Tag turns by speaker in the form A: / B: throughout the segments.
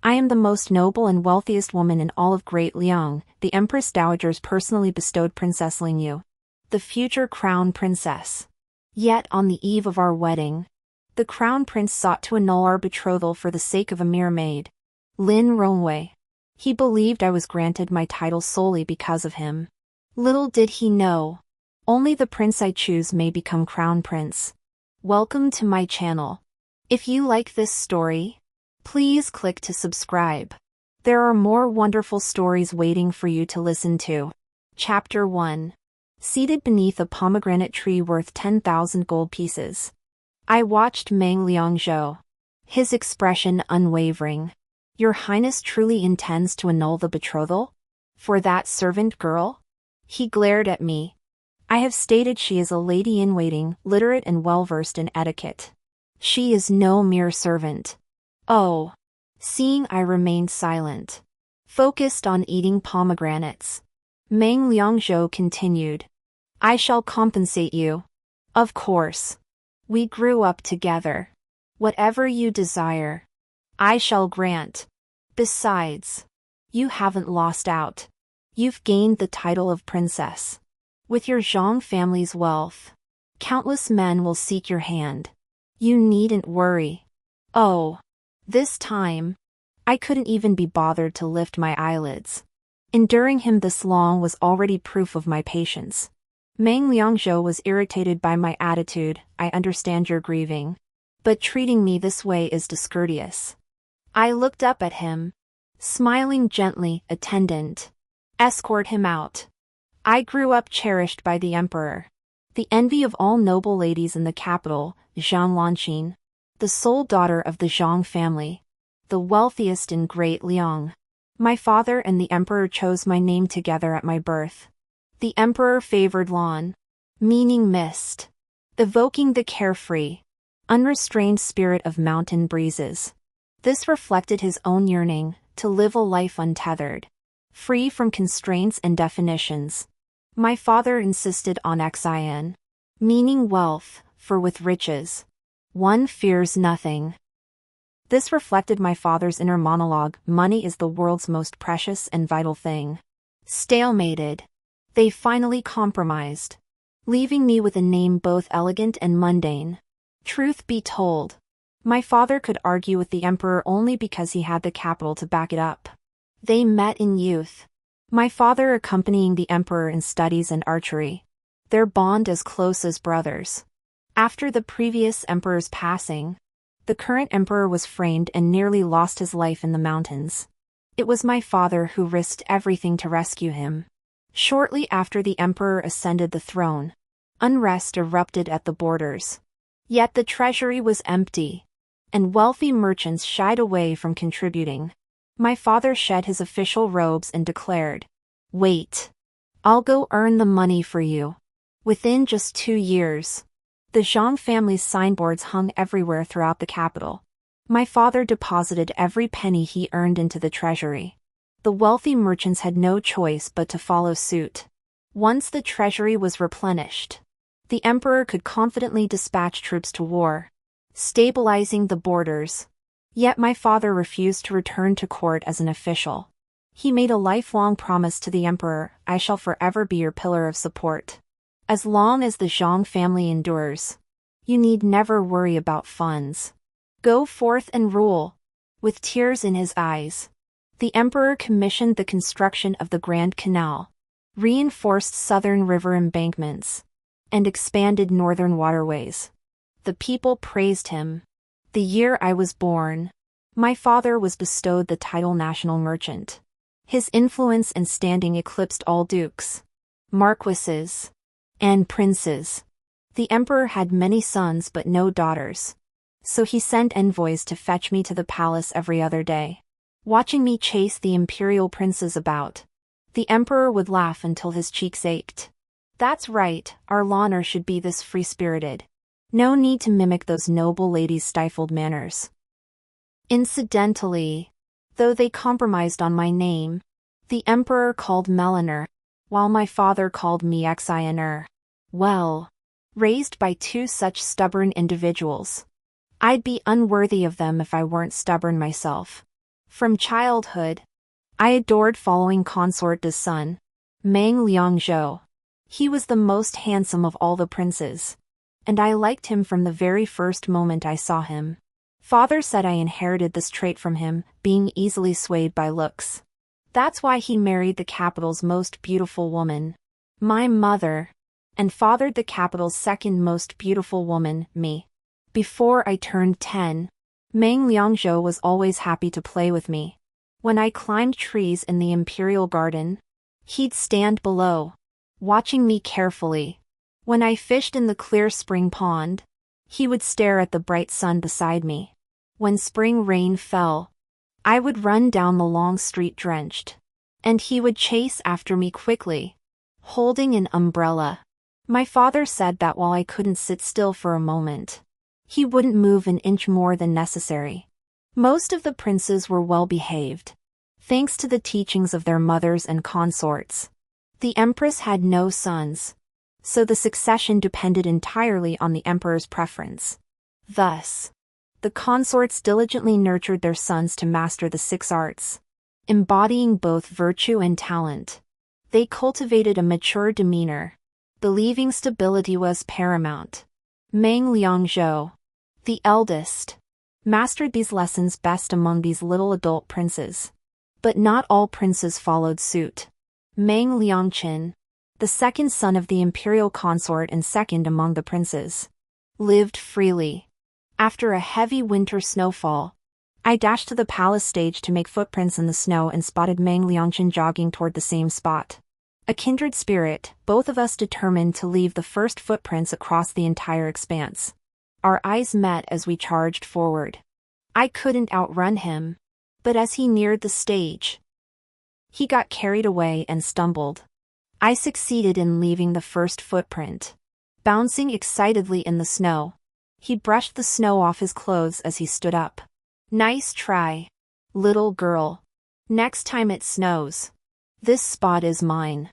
A: I am the most noble and wealthiest woman in all of Great Liang. The Empress Dowager's personally bestowed Princess Ling Yu, the future crown princess. Yet on the eve of our wedding, the crown prince sought to annul our betrothal for the sake of a mere maid, Lin Rongwei. He believed I was granted my title solely because of him. Little did he know, only the prince I choose may become crown prince. Welcome to my channel. If you like this story, please click to subscribe. There are more wonderful stories waiting for you to listen to. Chapter 1. Seated beneath a pomegranate tree worth 10,000 gold pieces, I watched Meng Liangzhou, his expression unwavering. Your Highness truly intends to annul the betrothal? For that servant girl? He glared at me. I have stated she is a lady-in-waiting, literate and well-versed in etiquette. She is no mere servant. Oh. Seeing I remained silent, focused on eating pomegranates, Meng Liangzhou continued. I shall compensate you. Of course. We grew up together. Whatever you desire, I shall grant. Besides, you haven't lost out. You've gained the title of princess. With your Zhang family's wealth, countless men will seek your hand. You needn't worry. Oh. This time, I couldn't even be bothered to lift my eyelids. Enduring him this long was already proof of my patience. Meng Liangzhou was irritated by my attitude. I understand you're grieving, but treating me this way is discourteous. I looked up at him, smiling gently. Attendant, escort him out. I grew up cherished by the emperor, the envy of all noble ladies in the capital. Zhang Lanqin, the sole daughter of the Zhang family, the wealthiest in Great Liang. My father and the emperor chose my name together at my birth. The emperor favored Lan, meaning mist, evoking the carefree, unrestrained spirit of mountain breezes. This reflected his own yearning to live a life untethered, free from constraints and definitions. My father insisted on Xian, meaning wealth, for with riches, one fears nothing. This reflected my father's inner monologue. Money is the world's most precious and vital thing. Stalemated, they finally compromised, leaving me with a name both elegant and mundane. Truth be told, my father could argue with the emperor only because he had the capital to back it up. They met in youth, my father accompanying the emperor in studies and archery, their bond as close as brothers. After the previous emperor's passing, the current emperor was framed and nearly lost his life in the mountains. It was my father who risked everything to rescue him. Shortly after the emperor ascended the throne, unrest erupted at the borders. Yet the treasury was empty, and wealthy merchants shied away from contributing. My father shed his official robes and declared, "Wait. I'll go earn the money for you." Within just 2 years, the Zhang family's signboards hung everywhere throughout the capital. My father deposited every penny he earned into the treasury. The wealthy merchants had no choice but to follow suit. Once the treasury was replenished, the emperor could confidently dispatch troops to war, stabilizing the borders. Yet my father refused to return to court as an official. He made a lifelong promise to the emperor. I shall forever be your pillar of support. As long as the Zhang family endures, you need never worry about funds. Go forth and rule. With tears in his eyes, the emperor commissioned the construction of the Grand Canal, reinforced southern river embankments, and expanded northern waterways. The people praised him. The year I was born, my father was bestowed the title National Merchant. His influence and standing eclipsed all dukes, marquises, and princes. The emperor had many sons but no daughters, so he sent envoys to fetch me to the palace every other day. Watching me chase the imperial princes about, the emperor would laugh until his cheeks ached. That's right, our Lanner should be this free-spirited. No need to mimic those noble ladies' stifled manners. Incidentally, though they compromised on my name, the emperor called Meliner, while my father called me Xianer. Well, raised by 2 such stubborn individuals, I'd be unworthy of them if I weren't stubborn myself. From childhood, I adored following consort Da's son, Mang Liangzhou. He was the most handsome of all the princes, and I liked him from the very first moment I saw him. Father said I inherited this trait from him, being easily swayed by looks. That's why he married the capital's most beautiful woman, my mother, and fathered the capital's second most beautiful woman, me. Before I turned 10, Mang Liangzhou was always happy to play with me. When I climbed trees in the imperial garden, he'd stand below, watching me carefully. When I fished in the clear spring pond, he would stare at the bright sun beside me. When spring rain fell, I would run down the long street drenched, and he would chase after me quickly, holding an umbrella. My father said that while I couldn't sit still for a moment, he wouldn't move an inch more than necessary. Most of the princes were well behaved, thanks to the teachings of their mothers and consorts. The empress had no sons, so the succession depended entirely on the emperor's preference. Thus, the consorts diligently nurtured their sons to master the 6 arts, embodying both virtue and talent. They cultivated a mature demeanor, believing stability was paramount. Mang Liangzhou, the eldest, mastered these lessons best among these little adult princes. But not all princes followed suit. Mang Liangqin, the second son of the imperial consort and second among the princes, lived freely. After a heavy winter snowfall, I dashed to the palace stage to make footprints in the snow and spotted Mang Liangqin jogging toward the same spot. A kindred spirit, both of us determined to leave the first footprints across the entire expanse. Our eyes met as we charged forward. I couldn't outrun him, but as he neared the stage, he got carried away and stumbled. I succeeded in leaving the first footprint, bouncing excitedly in the snow. He brushed the snow off his clothes as he stood up. Nice try, little girl. Next time it snows, this spot is mine.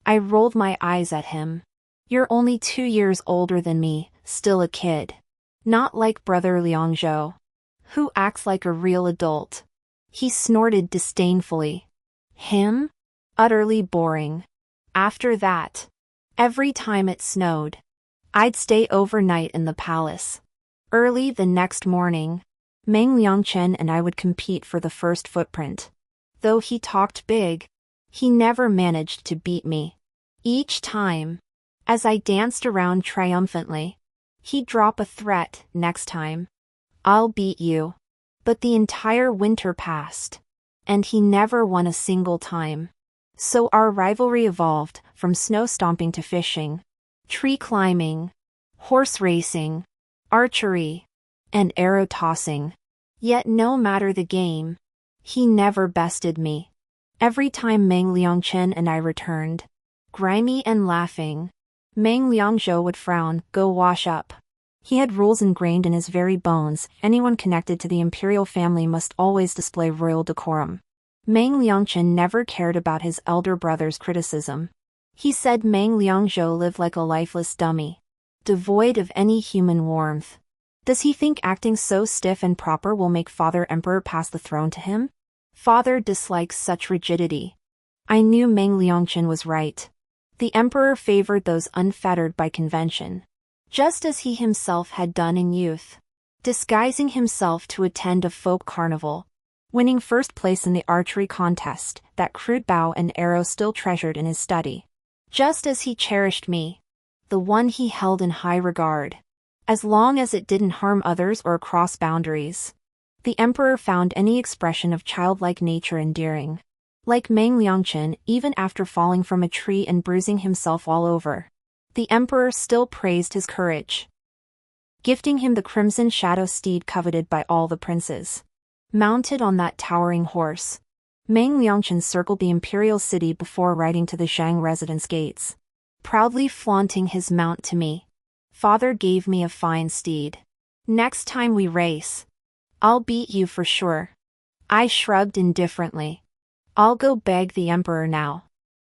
A: I rolled my eyes at him. You're only 2 years older than me, still a kid. Not like brother Liangzhou, who acts like a real adult. He snorted disdainfully. Him? Utterly boring. After that, every time it snowed, I'd stay overnight in the palace. Early the next morning, Mang Liangqin and I would compete for the first footprint. Though he talked big, he never managed to beat me. Each time, as I danced around triumphantly, he'd drop a threat: next time, I'll beat you. But the entire winter passed, and he never won a single time. So our rivalry evolved from snow stomping to fishing, tree climbing, horse racing, archery, and arrow tossing. Yet no matter the game, he never bested me. Every time Mang Liangqin and I returned, grimy and laughing, Mang Liangzhou would frown, go wash up. He had rules ingrained in his very bones: anyone connected to the imperial family must always display royal decorum. Mang Liangqin never cared about his elder brother's criticism. He said Mang Liangzhou lived like a lifeless dummy, devoid of any human warmth. Does he think acting so stiff and proper will make Father Emperor pass the throne to him? Father dislikes such rigidity. I knew Mang Liangqin was right. The emperor favored those unfettered by convention, just as he himself had done in youth, disguising himself to attend a folk carnival, winning first place in the archery contest, that crude bow and arrow still treasured in his study. Just as he cherished me, the one he held in high regard, as long as it didn't harm others or cross boundaries. The emperor found any expression of childlike nature endearing. Like Mang Liangqin, even after falling from a tree and bruising himself all over, the emperor still praised his courage, gifting him the crimson shadow steed coveted by all the princes. Mounted on that towering horse, Mang Liangqin circled the imperial city before riding to the Zhang residence gates, proudly flaunting his mount to me. Father gave me a fine steed. Next time we race, I'll beat you for sure. I shrugged indifferently. I'll go beg the emperor now.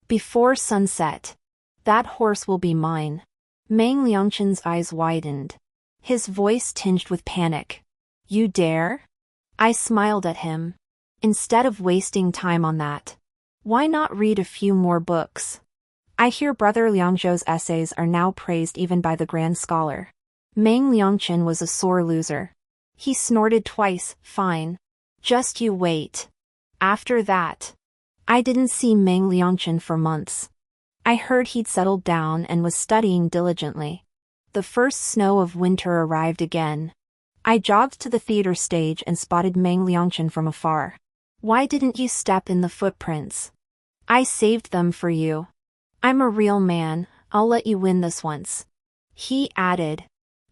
A: Before sunset, that horse will be mine. Mang Liangqin's eyes widened, his voice tinged with panic. You dare? I smiled at him. Instead of wasting time on that, why not read a few more books? I hear Brother Liangzhou's essays are now praised even by the grand scholar. Meng Liangchen was a sore loser. He snorted twice. Fine. Just you wait. After that, I didn't see Meng Liangchen for months. I heard he'd settled down and was studying diligently. The first snow of winter arrived again. I jogged to the theater stage and spotted Meng Liangchen from afar. Why didn't you step in the footprints? I saved them for you. I'm a real man, I'll let you win this once. He added.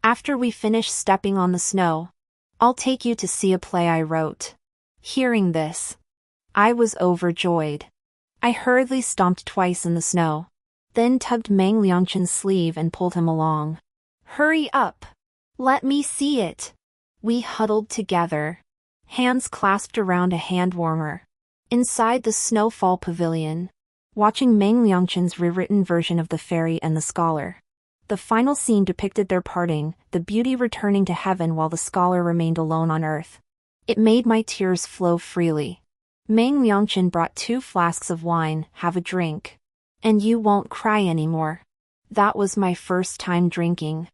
A: After we finish stepping on the snow, I'll take you to see a play I wrote. Hearing this, I was overjoyed. I hurriedly stomped twice in the snow, then tugged Meng Liangchen's sleeve and pulled him along. Hurry up! Let me see it! We huddled together, hands clasped around a hand warmer, inside the snowfall pavilion, watching Meng Liangchen's rewritten version of The Fairy and the Scholar. The final scene depicted their parting, the beauty returning to heaven while the scholar remained alone on earth. It made my tears flow freely. Meng Liangchen brought 2 flasks of wine. Have a drink. And you won't cry anymore. That was my first time drinking.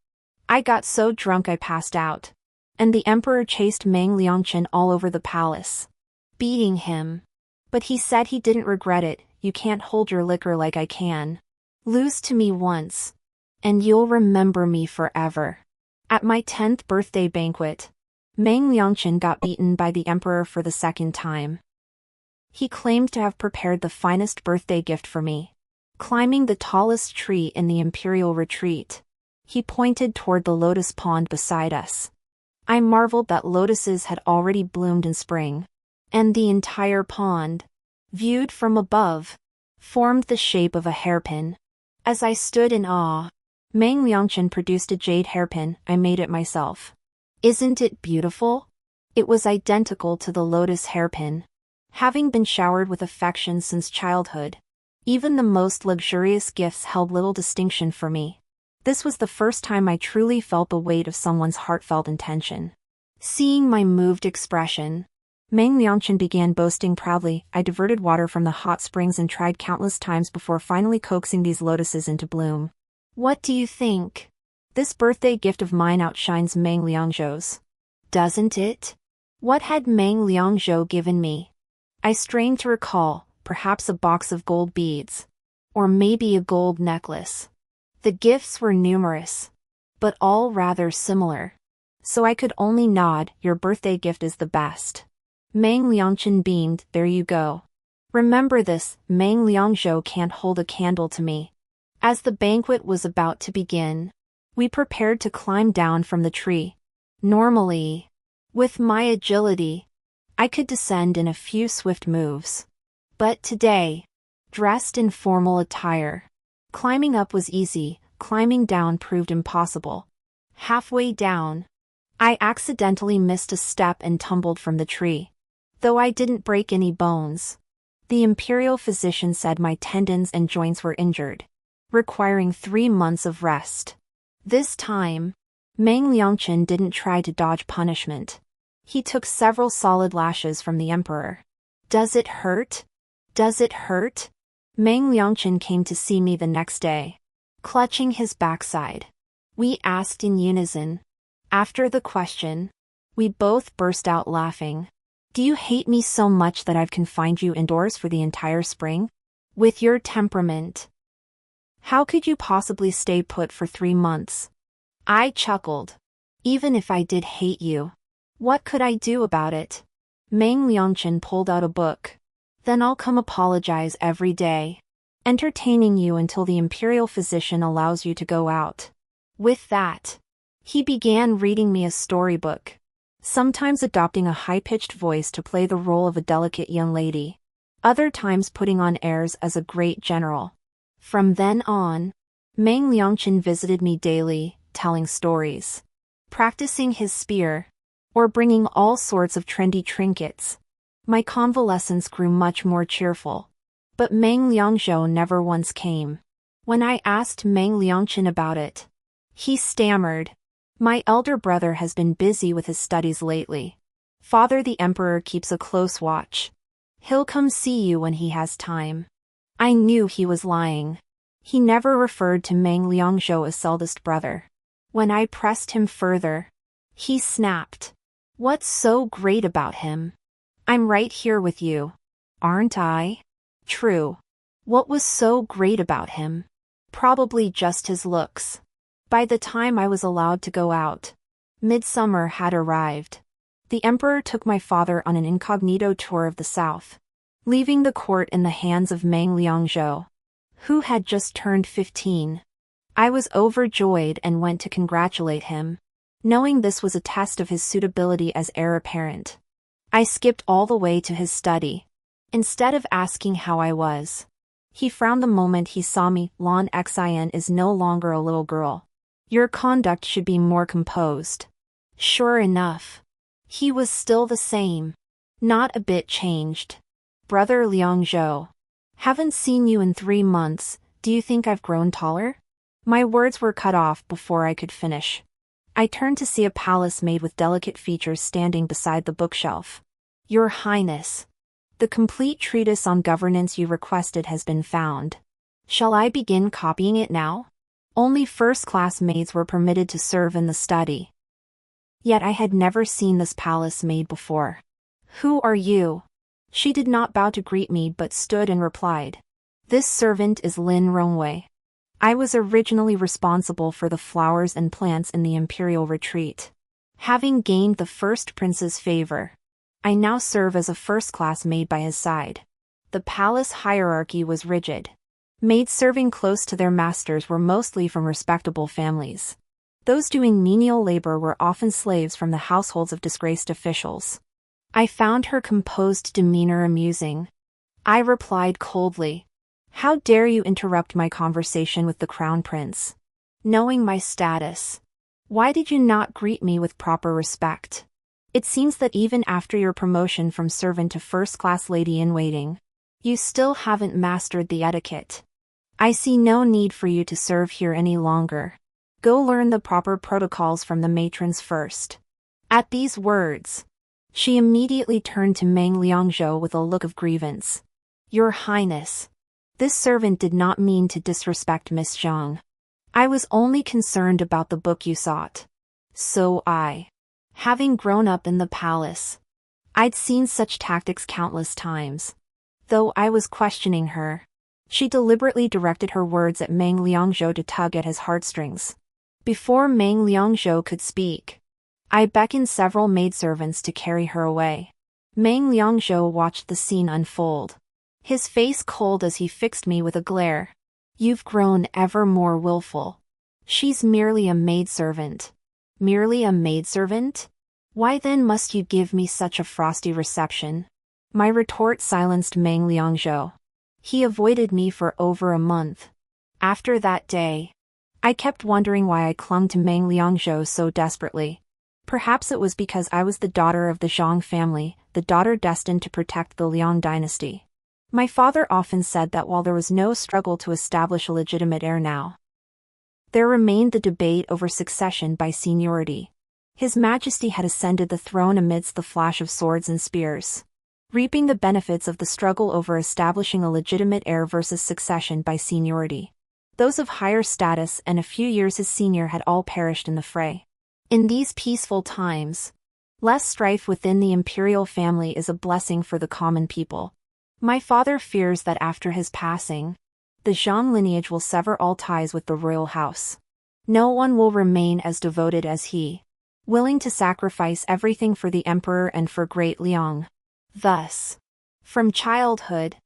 A: I got so drunk I passed out. And the emperor chased Meng Liangchen all over the palace, beating him. But he said he didn't regret it. You can't hold your liquor like I can. Lose to me once, and you'll remember me forever. At my 10th birthday banquet, Meng Liangchen got beaten by the emperor for the second time. He claimed to have prepared the finest birthday gift for me. Climbing the tallest tree in the imperial retreat, he pointed toward the lotus pond beside us. I marveled that lotuses had already bloomed in spring, and the entire pond, viewed from above, formed the shape of a hairpin. As I stood in awe, Meng Liangchen produced a jade hairpin. I made it myself. Isn't it beautiful? It was identical to the lotus hairpin. Having been showered with affection since childhood, even the most luxurious gifts held little distinction for me. This was the first time I truly felt the weight of someone's heartfelt intention. Seeing my moved expression, Meng Liangchen began boasting proudly. I diverted water from the hot springs and tried countless times before finally coaxing these lotuses into bloom. What do you think? This birthday gift of mine outshines Meng Liangzhou's. Doesn't it? What had Meng Liangzhou given me? I strained to recall, perhaps a box of gold beads. Or maybe a gold necklace. The gifts were numerous, but all rather similar. So I could only nod. Your birthday gift is the best. Meng Liangchen beamed. There you go. Remember this, Meng Liangzhou can't hold a candle to me. As the banquet was about to begin, we prepared to climb down from the tree. Normally, with my agility, I could descend in a few swift moves. But today, dressed in formal attire, climbing up was easy, climbing down proved impossible. Halfway down, I accidentally missed a step and tumbled from the tree. Though I didn't break any bones, the imperial physician said my tendons and joints were injured, requiring 3 months of rest. This time, Meng Liangchen didn't try to dodge punishment. He took several solid lashes from the emperor. Does it hurt? Does it hurt? Meng Liangchen came to see me the next day, clutching his backside. We asked in unison. After the question, we both burst out laughing. Do you hate me so much that I've confined you indoors for the entire spring? With your temperament, how could you possibly stay put for 3 months? I chuckled. Even if I did hate you, what could I do about it? Meng Liangchen pulled out a book. Then I'll come apologize every day, entertaining you until the imperial physician allows you to go out. With that, he began reading me a storybook, sometimes adopting a high-pitched voice to play the role of a delicate young lady, other times putting on airs as a great general. From then on, Meng Liangchen visited me daily, telling stories, practicing his spear, or bringing all sorts of trendy trinkets. My convalescence grew much more cheerful. But Meng Liangzhou never once came. When I asked Meng Liangchen about it, he stammered. My elder brother has been busy with his studies lately. Father the emperor keeps a close watch. He'll come see you when he has time. I knew he was lying. He never referred to Meng Liangzhou as eldest brother. When I pressed him further, he snapped. What's so great about him? I'm right here with you. Aren't I? True. What was so great about him? Probably just his looks. By the time I was allowed to go out, midsummer had arrived. The emperor took my father on an incognito tour of the south, leaving the court in the hands of Meng Liangzhou, who had just turned 15. I was overjoyed and went to congratulate him, knowing this was a test of his suitability as heir apparent. I skipped all the way to his study. Instead of asking how I was, he frowned the moment he saw me. Lan Xin is no longer a little girl. Your conduct should be more composed. Sure enough, he was still the same. Not a bit changed. Brother Liangzhou. Haven't seen you in 3 months, do you think I've grown taller? My words were cut off before I could finish. I turned to see a palace maid with delicate features standing beside the bookshelf. Your Highness. The complete treatise on governance you requested has been found. Shall I begin copying it now? Only first-class maids were permitted to serve in the study. Yet I had never seen this palace maid before. Who are you? She did not bow to greet me but stood and replied. This servant is Lin Rongwei. I was originally responsible for the flowers and plants in the imperial retreat. Having gained the first prince's favor, I now serve as a first-class maid by his side. The palace hierarchy was rigid. Maids serving close to their masters were mostly from respectable families. Those doing menial labor were often slaves from the households of disgraced officials. I found her composed demeanor amusing. I replied coldly. How dare you interrupt my conversation with the crown prince? Knowing my status, why did you not greet me with proper respect? It seems that even after your promotion from servant to first-class lady-in-waiting, you still haven't mastered the etiquette. I see no need for you to serve here any longer. Go learn the proper protocols from the matrons first. At these words, she immediately turned to Meng Liangzhou with a look of grievance. Your Highness, this servant did not mean to disrespect Miss Zhang. I was only concerned about the book you sought. So having grown up in the palace, I'd seen such tactics countless times. Though I was questioning her, she deliberately directed her words at Meng Liangzhou to tug at his heartstrings. Before Meng Liangzhou could speak, I beckoned several maidservants to carry her away. Meng Liangzhou watched the scene unfold, his face cold as he fixed me with a glare. You've grown ever more willful. She's merely a maidservant. Merely a maidservant? Why then must you give me such a frosty reception? My retort silenced Meng Liangzhou. He avoided me for over a month. After that day, I kept wondering why I clung to Meng Liangzhou so desperately. Perhaps it was because I was the daughter of the Zhang family, the daughter destined to protect the Liang dynasty. My father often said that while there was no struggle to establish a legitimate heir now, there remained the debate over succession by seniority. His Majesty had ascended the throne amidst the flash of swords and spears, reaping the benefits of the struggle over establishing a legitimate heir versus succession by seniority. Those of higher status and a few years his senior had all perished in the fray. In these peaceful times, less strife within the imperial family is a blessing for the common people. My father fears that after his passing, the Zhang lineage will sever all ties with the royal house. No one will remain as devoted as he, willing to sacrifice everything for the emperor and for great Liang. Thus, from childhood,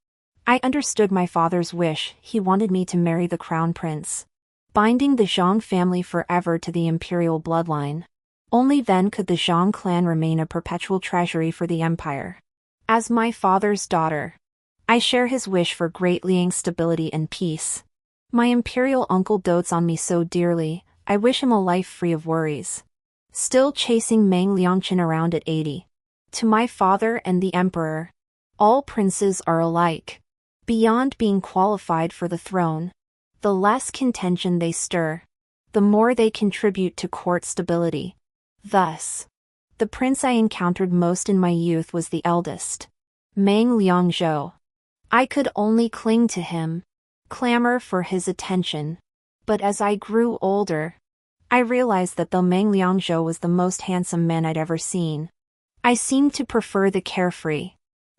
A: I understood my father's wish. He wanted me to marry the crown prince, binding the Zhang family forever to the imperial bloodline. Only then could the Zhang clan remain a perpetual treasury for the empire. As my father's daughter, I share his wish for great Liang's stability and peace. My imperial uncle dotes on me so dearly, I wish him a life free of worries. Still chasing Meng Liangqin around at 80. To my father and the emperor, all princes are alike. Beyond being qualified for the throne, the less contention they stir, the more they contribute to court stability. Thus, The prince I encountered most in my youth was the eldest, Meng Liangzhou. I could only cling to him, clamor for his attention. But as I grew older, I realized that though Meng Liangzhou was the most handsome man I'd ever seen, I seemed to prefer the carefree,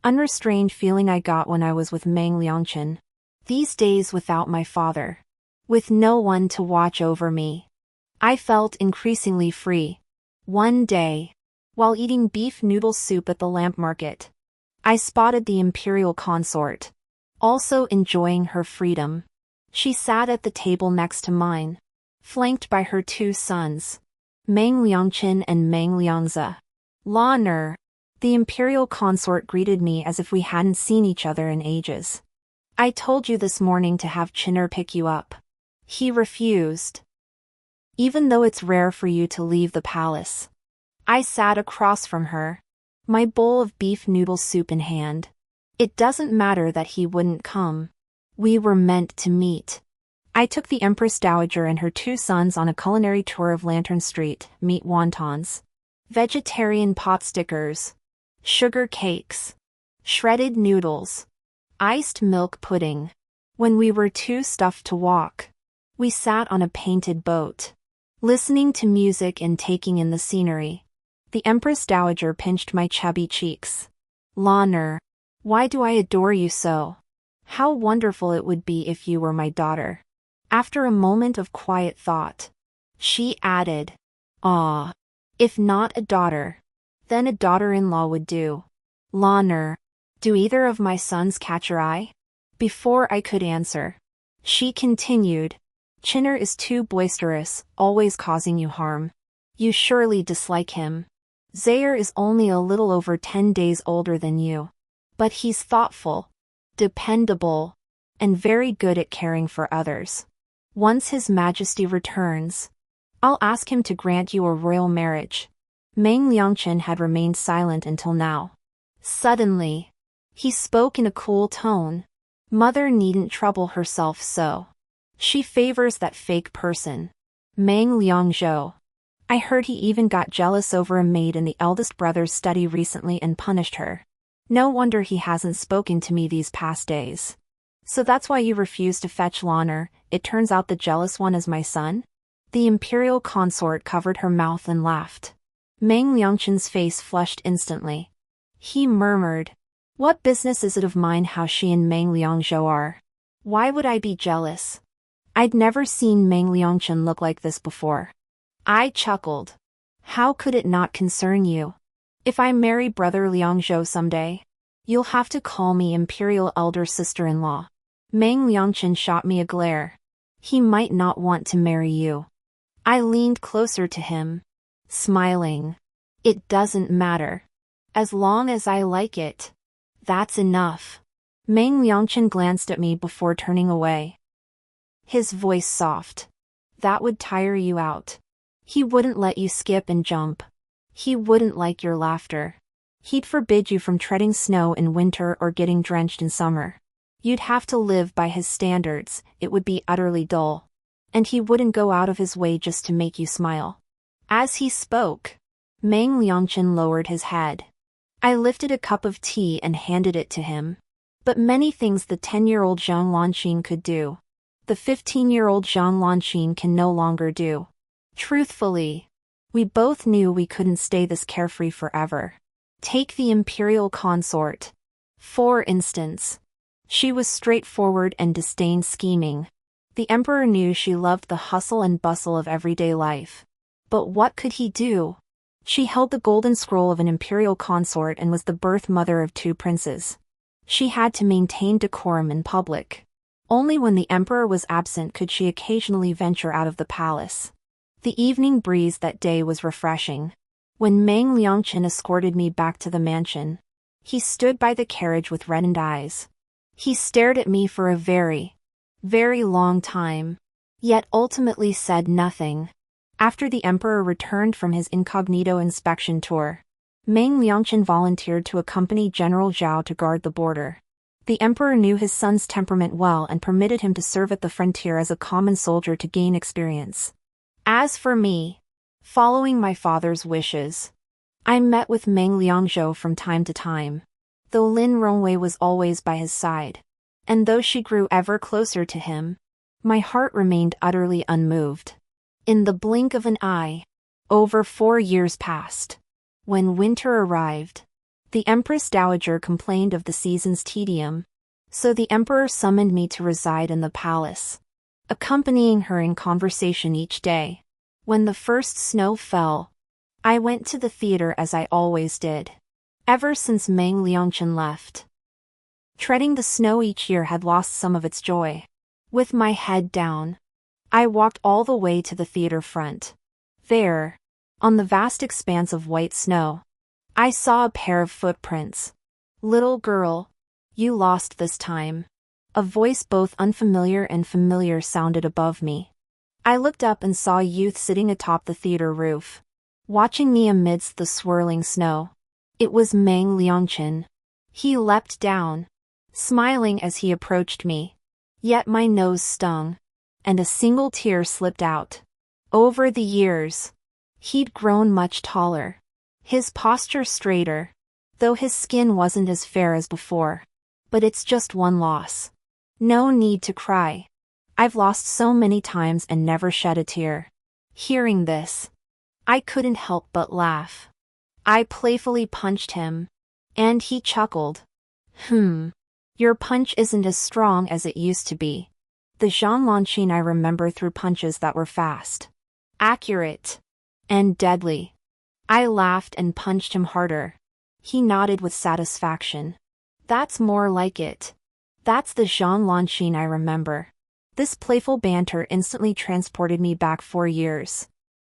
A: unrestrained feeling I got when I was with Meng Liangchen. These days without my father, with no one to watch over me, I felt increasingly free. One day, while eating beef noodle soup at the lamp market, I spotted the imperial consort, also enjoying her freedom. She sat at the table next to mine, flanked by her two sons, Meng Liangchen and Meng Liangze. Lala, the imperial consort greeted me as if we hadn't seen each other in ages. I told you this morning to have Chinner pick you up. He refused. Even though it's rare for you to leave the palace. I sat across from her, my bowl of beef noodle soup in hand. It doesn't matter that he wouldn't come. We were meant to meet. I took the Empress Dowager and her two sons on a culinary tour of Lantern Street, meat wontons, vegetarian pot stickers, sugar cakes, shredded noodles, iced milk pudding. When we were too stuffed to walk, we sat on a painted boat, listening to music and taking in the scenery. The Empress Dowager pinched my chubby cheeks. Lala, why do I adore you so? How wonderful it would be if you were my daughter. After a moment of quiet thought, she added, "Ah, if not a daughter, then a daughter-in-law would do." Lala, do either of my sons catch your eye? Before I could answer, she continued, Chinner is too boisterous, always causing you harm. You surely dislike him. Zaire is only a little over 10 days older than you. But he's thoughtful, dependable, and very good at caring for others. Once His Majesty returns, I'll ask him to grant you a royal marriage. Meng Liangchen had remained silent until now. Suddenly, he spoke in a cool tone. Mother needn't trouble herself so. She favors that fake person, Meng Liangzhou. I heard he even got jealous over a maid in the eldest brother's study recently and punished her. No wonder he hasn't spoken to me these past days. So that's why you refused to fetch Lala. It turns out the jealous one is my son? The imperial consort covered her mouth and laughed. Meng Liangchen's face flushed instantly. He murmured, what business is it of mine how she and Meng Liangzhou are? Why would I be jealous? I'd never seen Meng Liangchen look like this before. I chuckled. How could it not concern you? If I marry brother Liangzhou someday, you'll have to call me imperial elder sister-in-law. Meng Liangchen shot me a glare. He might not want to marry you. I leaned closer to him, smiling. It doesn't matter. As long as I like it. That's enough. Meng Liangchen glanced at me before turning away. His voice soft. That would tire you out. He wouldn't let you skip and jump. He wouldn't like your laughter. He'd forbid you from treading snow in winter or getting drenched in summer. You'd have to live by his standards, it would be utterly dull. And he wouldn't go out of his way just to make you smile. As he spoke, Meng Liangchen lowered his head. I lifted a cup of tea and handed it to him. But many things the 10-year-old Zhang Lanqin could do, the 15-year-old Zhang Lanqin can no longer do. Truthfully, we both knew we couldn't stay this carefree forever. Take the imperial consort. For instance. She was straightforward and disdained scheming. The emperor knew she loved the hustle and bustle of everyday life. But what could he do? She held the golden scroll of an imperial consort and was the birth mother of 2 princes. She had to maintain decorum in public. Only when the emperor was absent could she occasionally venture out of the palace. The evening breeze that day was refreshing. When Meng Liangchen escorted me back to the mansion, he stood by the carriage with reddened eyes. He stared at me for a very, very long time, yet ultimately said nothing. After the emperor returned from his incognito inspection tour, Meng Liangchen volunteered to accompany General Zhao to guard the border. The emperor knew his son's temperament well and permitted him to serve at the frontier as a common soldier to gain experience. As for me, following my father's wishes, I met with Meng Liangzhou from time to time, though Lin Rongwei was always by his side. And though she grew ever closer to him, my heart remained utterly unmoved. In the blink of an eye, over 4 years passed. When winter arrived, the Empress Dowager complained of the season's tedium, so the emperor summoned me to reside in the palace, accompanying her in conversation each day. When the first snow fell, I went to the theater as I always did, ever since Meng Liangchen left. Treading the snow each year had lost some of its joy. With my head down, I walked all the way to the theater front. There, on the vast expanse of white snow, I saw a pair of footprints. "Little girl, you lost this time." A voice both unfamiliar and familiar sounded above me. I looked up and saw a youth sitting atop the theater roof, watching me amidst the swirling snow. It was Meng Liangchen. He leapt down, smiling as he approached me. Yet my nose stung, and a single tear slipped out. Over the years, he'd grown much taller, his posture straighter, though his skin wasn't as fair as before. But it's just one loss. No need to cry. I've lost so many times and never shed a tear. Hearing this, I couldn't help but laugh. I playfully punched him, and he chuckled. Your punch isn't as strong as it used to be. The Zhang Lanqin I remember threw punches that were fast, accurate, and deadly. I laughed and punched him harder. He nodded with satisfaction. That's more like it. That's the Zhang Lanqin I remember. This playful banter instantly transported me back 4 years.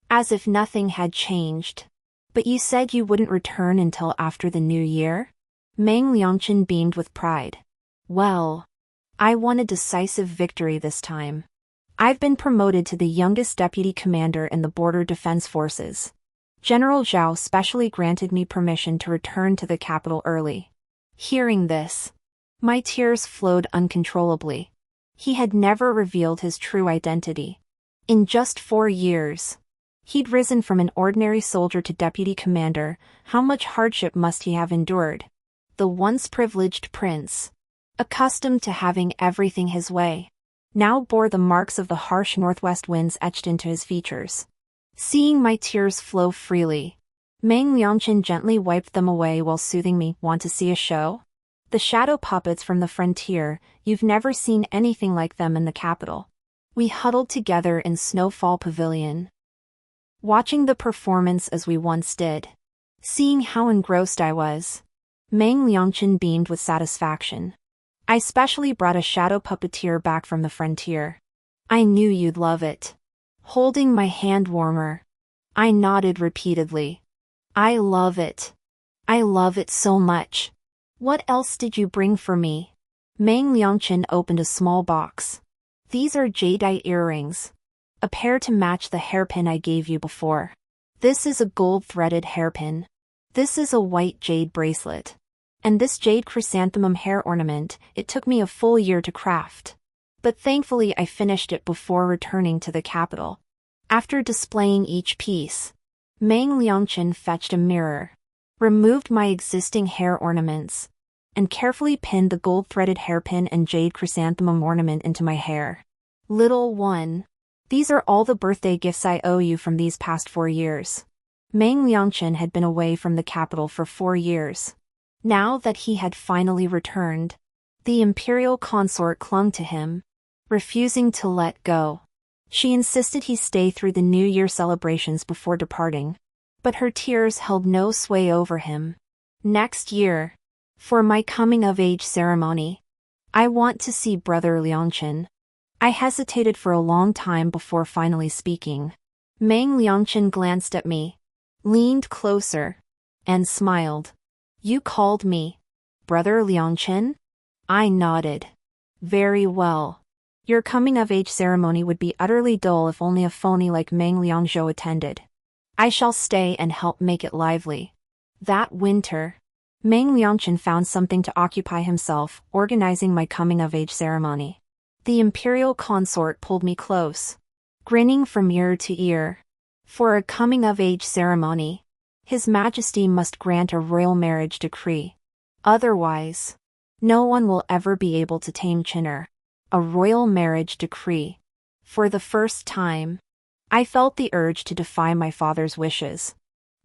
A: As if nothing had changed. But you said you wouldn't return until after the new year? Meng Liangchen beamed with pride. Well, I won a decisive victory this time. I've been promoted to the youngest deputy commander in the Border Defense Forces. General Zhao specially granted me permission to return to the capital early. Hearing this, my tears flowed uncontrollably. He had never revealed his true identity. In just 4 years, he'd risen from an ordinary soldier to deputy commander. How much hardship must he have endured? The once privileged prince, accustomed to having everything his way, now bore the marks of the harsh northwest winds etched into his features. Seeing my tears flow freely, Meng Liangchen gently wiped them away while soothing me. Want to see a show? The shadow puppets from the frontier, you've never seen anything like them in the capital. We huddled together in Snowfall Pavilion, watching the performance as we once did. Seeing how engrossed I was, Meng Liangchen beamed with satisfaction. I specially brought a shadow puppeteer back from the frontier. I knew you'd love it. Holding my hand warmer, I nodded repeatedly. I love it. I love it so much. What else did you bring for me? Meng Liangchen opened a small box. These are jadeite earrings, a pair to match the hairpin I gave you before. This is a gold-threaded hairpin. This is a white jade bracelet. And this jade chrysanthemum hair ornament, it took me a full year to craft. But thankfully I finished it before returning to the capital. After displaying each piece, Meng Liangchen fetched a mirror, removed my existing hair ornaments, and carefully pinned the gold-threaded hairpin and jade chrysanthemum ornament into my hair. Little one, these are all the birthday gifts I owe you from these past 4 years. Meng Liangchen had been away from the capital for 4 years. Now that he had finally returned, the imperial consort clung to him, refusing to let go. She insisted he stay through the New Year celebrations before departing, but her tears held no sway over him. Next year, for my coming-of-age ceremony, I want to see Brother Liangchen. I hesitated for a long time before finally speaking. Meng Liangchen glanced at me, leaned closer, and smiled. You called me Brother Liangchen? I nodded. Very well. Your coming-of-age ceremony would be utterly dull if only a phony like Meng Liangzhou attended. I shall stay and help make it lively. That winter, Meng Liangchen found something to occupy himself, organizing my coming-of-age ceremony. The imperial consort pulled me close, grinning from ear to ear. For a coming-of-age ceremony, His Majesty must grant a royal marriage decree. Otherwise, no one will ever be able to tame Chinner. A royal marriage decree. For the first time, I felt the urge to defy my father's wishes.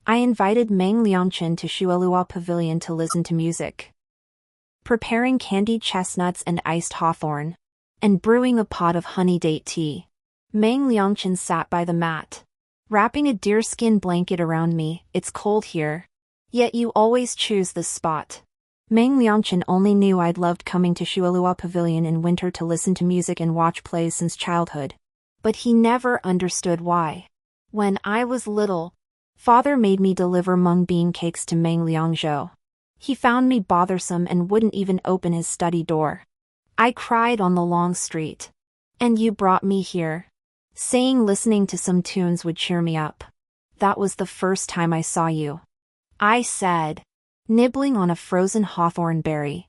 A: I invited Meng Liangchen to Shuelua Pavilion to listen to music, preparing candied chestnuts and iced hawthorn, and brewing a pot of honey date tea. Meng Liangchen sat by the mat, wrapping a deerskin blanket around me. It's cold here. Yet you always choose this spot. Meng Liangchen only knew I'd loved coming to Shuelua Pavilion in winter to listen to music and watch plays since childhood. But he never understood why. When I was little, Father made me deliver mung bean cakes to Meng Liangzhou. He found me bothersome and wouldn't even open his study door. I cried on the long street. And you brought me here, saying listening to some tunes would cheer me up. That was the first time I saw you, I said, nibbling on a frozen hawthorn berry.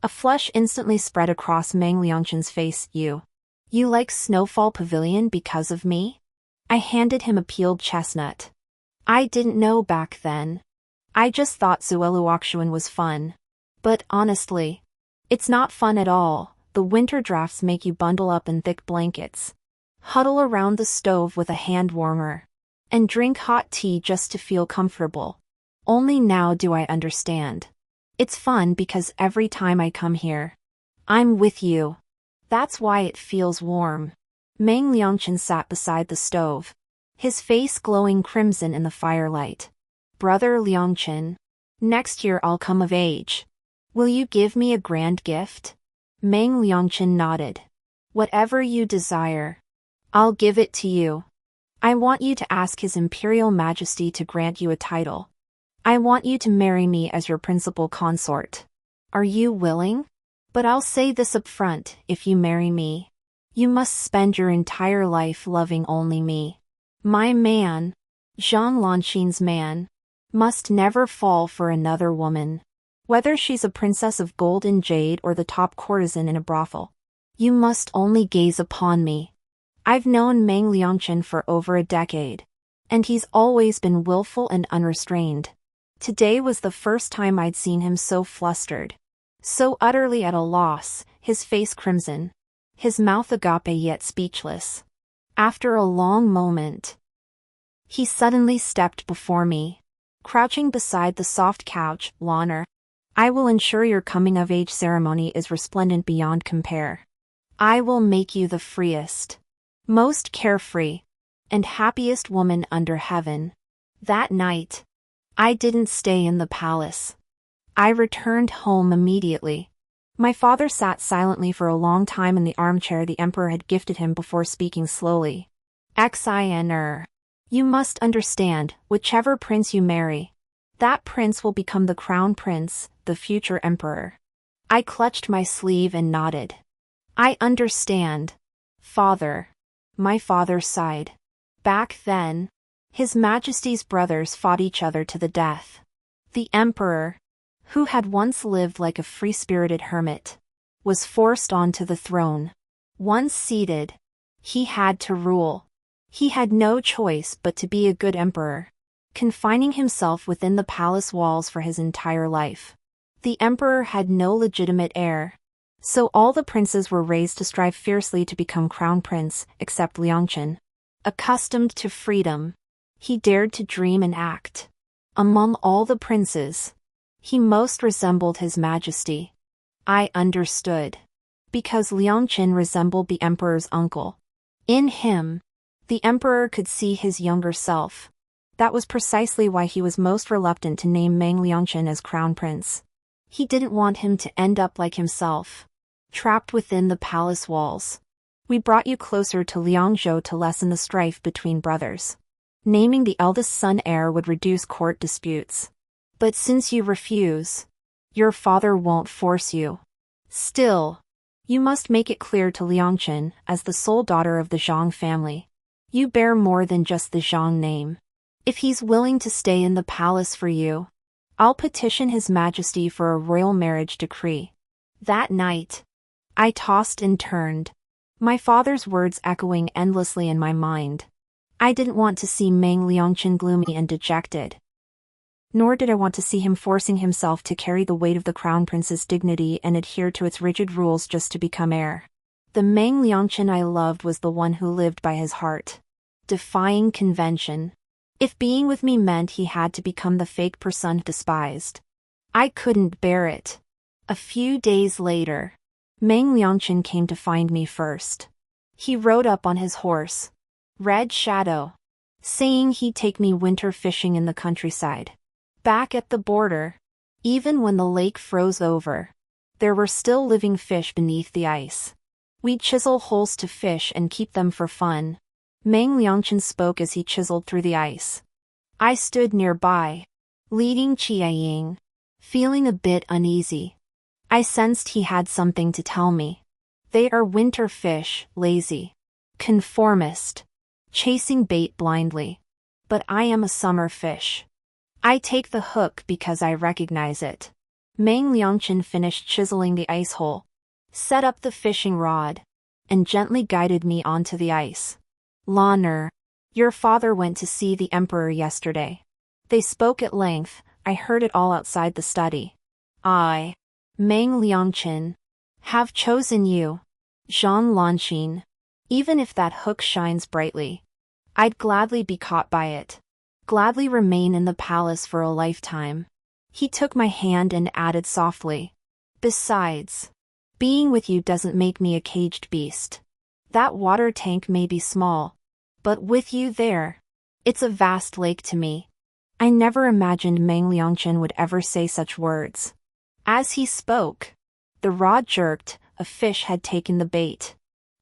A: A flush instantly spread across Meng Liangchen's face. You like Snowfall Pavilion because of me? I handed him a peeled chestnut. I didn't know back then. I just thought Zueluoxuan was fun. But honestly, it's not fun at all. The winter drafts make you bundle up in thick blankets, huddle around the stove with a hand warmer, and drink hot tea just to feel comfortable. Only now do I understand. It's fun because every time I come here, I'm with you. That's why it feels warm. Meng Liangchen sat beside the stove, his face glowing crimson in the firelight. Brother Liangchen, next year I'll come of age. Will you give me a grand gift? Meng Liangchen nodded. Whatever you desire, I'll give it to you. I want you to ask His Imperial Majesty to grant you a title. I want you to marry me as your principal consort. Are you willing? But I'll say this up front, if you marry me, you must spend your entire life loving only me. My man, Zhang Lanxin's man, must never fall for another woman. Whether she's a princess of gold and jade or the top courtesan in a brothel, you must only gaze upon me. I've known Meng Liangchen for over a decade, and he's always been willful and unrestrained. Today was the first time I'd seen him so flustered, so utterly at a loss, his face crimson, his mouth agape yet speechless. After a long moment, he suddenly stepped before me, crouching beside the soft couch. Lanner, I will ensure your coming-of-age ceremony is resplendent beyond compare. I will make you the freest, most carefree, and happiest woman under heaven. That night, I didn't stay in the palace. I returned home immediately. My father sat silently for a long time in the armchair the emperor had gifted him before speaking slowly. Xinr. You must understand, whichever prince you marry, that prince will become the crown prince, the future emperor. I clutched my sleeve and nodded. I understand, father. My father sighed. Back then, His Majesty's brothers fought each other to the death. The emperor, who had once lived like a free-spirited hermit, was forced onto the throne. Once seated, he had to rule. He had no choice but to be a good emperor, confining himself within the palace walls for his entire life. The emperor had no legitimate heir, so all the princes were raised to strive fiercely to become crown prince, except Liangchen. Accustomed to freedom, he dared to dream and act. Among all the princes, he most resembled His Majesty. I understood. Because Liangchen resembled the emperor's uncle. In him, the emperor could see his younger self. That was precisely why he was most reluctant to name Meng Liangchen as crown prince. He didn't want him to end up like himself, trapped within the palace walls. We brought you closer to Liangzhou to lessen the strife between brothers. Naming the eldest son heir would reduce court disputes. But since you refuse, your father won't force you. Still, you must make it clear to Liangchen, as the sole daughter of the Zhang family, you bear more than just the Zhang name. If he's willing to stay in the palace for you, I'll petition His Majesty for a royal marriage decree. That night, I tossed and turned, my father's words echoing endlessly in my mind. I didn't want to see Meng Liangchen gloomy and dejected. Nor did I want to see him forcing himself to carry the weight of the crown prince's dignity and adhere to its rigid rules just to become heir. The Meng Liangchen I loved was the one who lived by his heart, defying convention. If being with me meant he had to become the fake person despised, I couldn't bear it. A few days later, Meng Liangchen came to find me first. He rode up on his horse, Red Shadow, saying he'd take me winter fishing in the countryside. Back at the border, even when the lake froze over, there were still living fish beneath the ice. We'd chisel holes to fish and keep them for fun. Meng Liangchen spoke as he chiseled through the ice. I stood nearby, leading Qiaying, feeling a bit uneasy. I sensed he had something to tell me. They are winter fish, lazy, conformist, chasing bait blindly. But I am a summer fish. I take the hook because I recognize it. Meng Liangchen finished chiseling the ice hole, set up the fishing rod, and gently guided me onto the ice. Lana, your father went to see the emperor yesterday. They spoke at length. I heard it all outside the study. I, Meng Liangchen, have chosen you, Zhang Lanqin. Even if that hook shines brightly, I'd gladly be caught by it. Gladly remain in the palace for a lifetime. He took my hand and added softly. Besides, being with you doesn't make me a caged beast. That water tank may be small, but with you there, it's a vast lake to me. I never imagined Meng Liangchen would ever say such words. As he spoke, the rod jerked, a fish had taken the bait.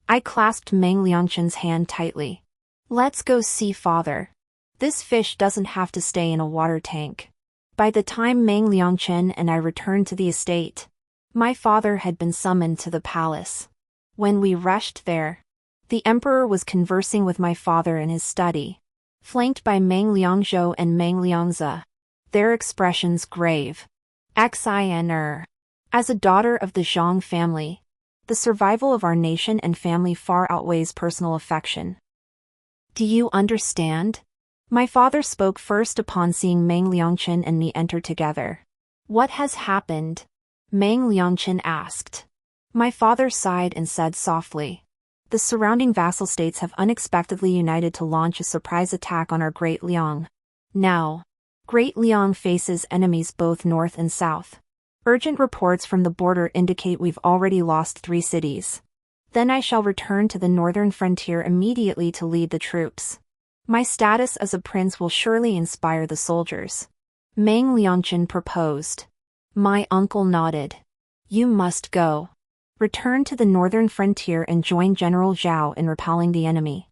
A: I clasped Meng Liangchen's hand tightly. Let's go see father. This fish doesn't have to stay in a water tank. By the time Meng Liangchen and I returned to the estate, my father had been summoned to the palace. When we rushed there, the emperor was conversing with my father in his study, flanked by Meng Liangzhou and Meng Liangze, their expressions grave. Xin. As a daughter of the Zhang family, the survival of our nation and family far outweighs personal affection. Do you understand? My father spoke first upon seeing Meng Liangchen and me enter together. What has happened? Meng Liangchen asked. My father sighed and said softly. The surrounding vassal states have unexpectedly united to launch a surprise attack on our Great Liang. Now, Great Liang faces enemies both north and south. Urgent reports from the border indicate we've already lost 3 cities. Then I shall return to the northern frontier immediately to lead the troops. My status as a prince will surely inspire the soldiers. Meng Liangchen proposed. My uncle nodded. You must go. Return to the northern frontier and join General Zhao in repelling the enemy.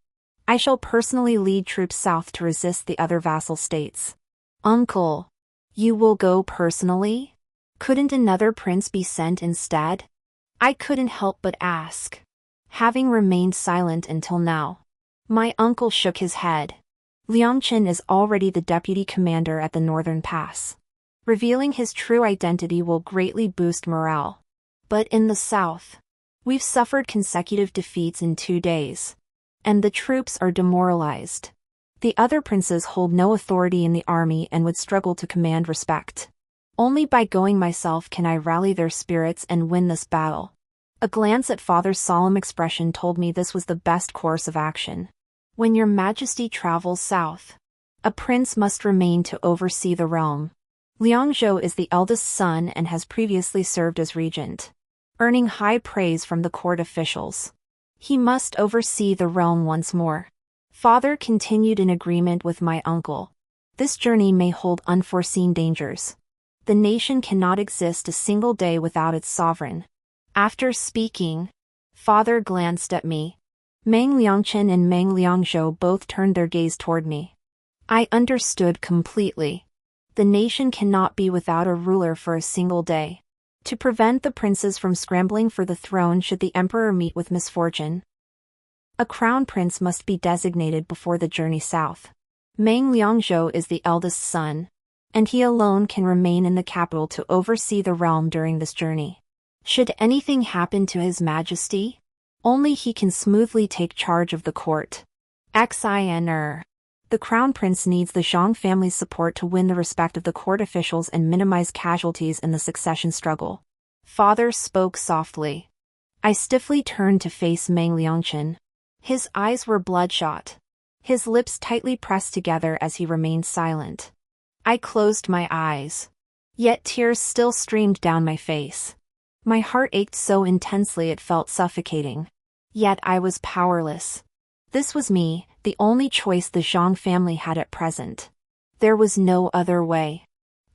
A: I shall personally lead troops south to resist the other vassal states. Uncle, you will go personally? Couldn't another prince be sent instead? I couldn't help but ask, having remained silent until now. My uncle shook his head. Liangchen is already the deputy commander at the northern pass. Revealing his true identity will greatly boost morale. But in the south, we've suffered consecutive defeats in 2 days, and the troops are demoralized. The other princes hold no authority in the army and would struggle to command respect. Only by going myself can I rally their spirits and win this battle. A glance at father's solemn expression told me this was the best course of action. When your majesty travels south, a prince must remain to oversee the realm. Liangzhou is the eldest son and has previously served as regent, earning high praise from the court officials. He must oversee the realm once more. Father continued in agreement with my uncle. This journey may hold unforeseen dangers. The nation cannot exist a single day without its sovereign. After speaking, father glanced at me. Meng Liangchen and Meng Liangzhou both turned their gaze toward me. I understood completely. The nation cannot be without a ruler for a single day. To prevent the princes from scrambling for the throne should the emperor meet with misfortune, a crown prince must be designated before the journey south. Meng Liangzhou is the eldest son, and he alone can remain in the capital to oversee the realm during this journey. Should anything happen to His Majesty, only he can smoothly take charge of the court. Xin. The crown prince needs the Zhang family's support to win the respect of the court officials and minimize casualties in the succession struggle. Father spoke softly. I stiffly turned to face Meng Liangchen. His eyes were bloodshot. His lips tightly pressed together as he remained silent. I closed my eyes. Yet tears still streamed down my face. My heart ached so intensely it felt suffocating. Yet I was powerless. This was me, the only choice the Zhang family had at present. There was no other way.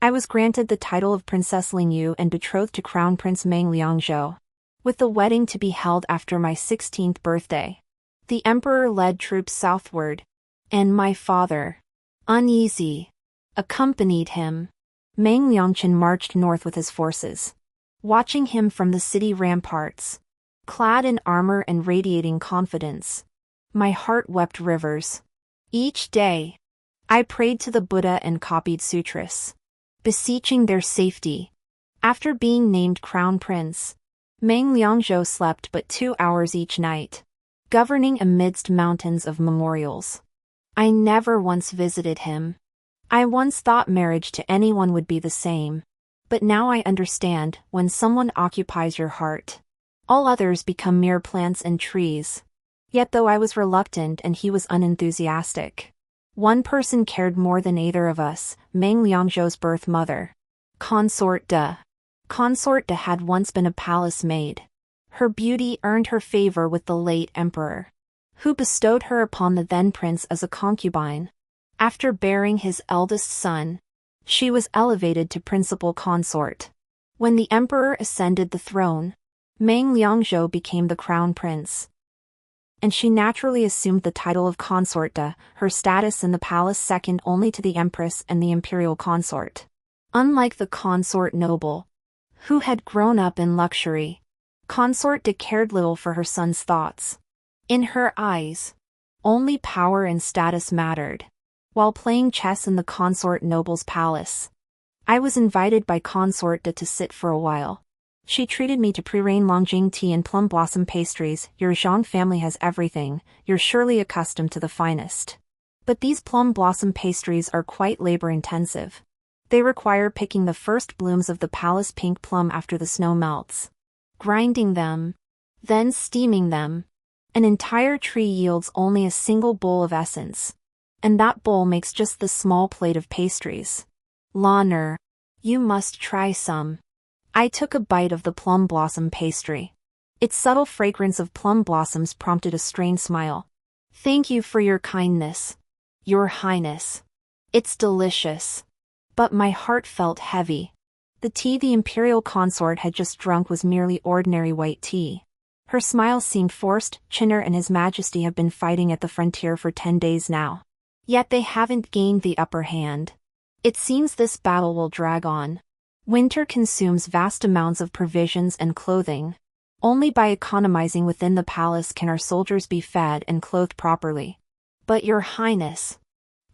A: I was granted the title of Princess Lingyu and betrothed to Crown Prince Meng Liangzhou, with the wedding to be held after my 16th birthday. The emperor led troops southward, and my father, uneasy, accompanied him. Meng Liangchen marched north with his forces. Watching him from the city ramparts, clad in armor and radiating confidence, my heart wept rivers. Each day, I prayed to the Buddha and copied sutras, beseeching their safety. After being named crown prince, Meng Liangzhou slept but 2 hours each night, governing amidst mountains of memorials. I never once visited him. I once thought marriage to anyone would be the same. But now I understand, when someone occupies your heart, all others become mere plants and trees. Yet though I was reluctant and he was unenthusiastic, one person cared more than either of us, Meng Liangzhou's birth mother. Consort De. Consort De had once been a palace maid. Her beauty earned her favor with the late emperor, who bestowed her upon the then prince as a concubine. After bearing his eldest son, she was elevated to principal consort. When the emperor ascended the throne, Meng Liangzhou became the crown prince, and she naturally assumed the title of consort De, her status in the palace second only to the empress and the imperial consort. Unlike the consort noble, who had grown up in luxury, Consort De cared little for her son's thoughts. In her eyes, only power and status mattered. While playing chess in the consort noble's palace, I was invited by Consort De to sit for a while. She treated me to pre-rain Longjing tea and plum blossom pastries. Your Zhang family has everything, you're surely accustomed to the finest. But these plum blossom pastries are quite labor-intensive. They require picking the first blooms of the palace pink plum after the snow melts, grinding them, then steaming them. An entire tree yields only a single bowl of essence, and that bowl makes just the small plate of pastries. Lana, you must try some. I took a bite of the plum blossom pastry. Its subtle fragrance of plum blossoms prompted a strained smile. Thank you for your kindness, Your Highness. It's delicious. But my heart felt heavy. The tea the imperial consort had just drunk was merely ordinary white tea. Her smile seemed forced. Chinner and His Majesty have been fighting at the frontier for 10 days now. Yet they haven't gained the upper hand. It seems this battle will drag on. Winter consumes vast amounts of provisions and clothing. Only by economizing within the palace can our soldiers be fed and clothed properly. But Your Highness,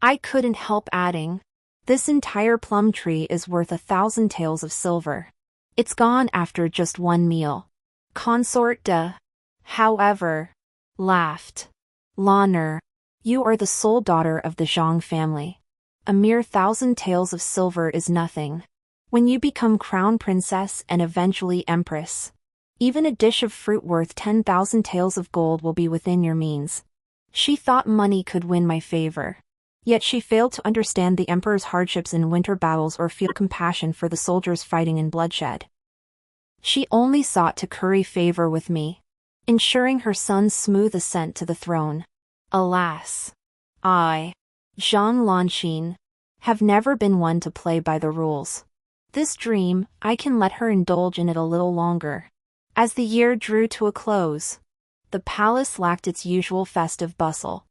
A: I couldn't help adding, this entire plum tree is worth 1,000 taels of silver. It's gone after just one meal. Consort De, however, laughed. Lana, you are the sole daughter of the Zhang family. A mere 1,000 taels of silver is nothing. When you become crown princess and eventually empress, even a dish of fruit worth 10,000 taels of gold will be within your means. She thought money could win my favor. Yet she failed to understand the emperor's hardships in winter battles or feel compassion for the soldiers fighting in bloodshed. She only sought to curry favor with me, ensuring her son's smooth ascent to the throne. Alas, I, Zhang Lanxin, have never been one to play by the rules. This dream, I can let her indulge in it a little longer. As the year drew to a close, the palace lacked its usual festive bustle.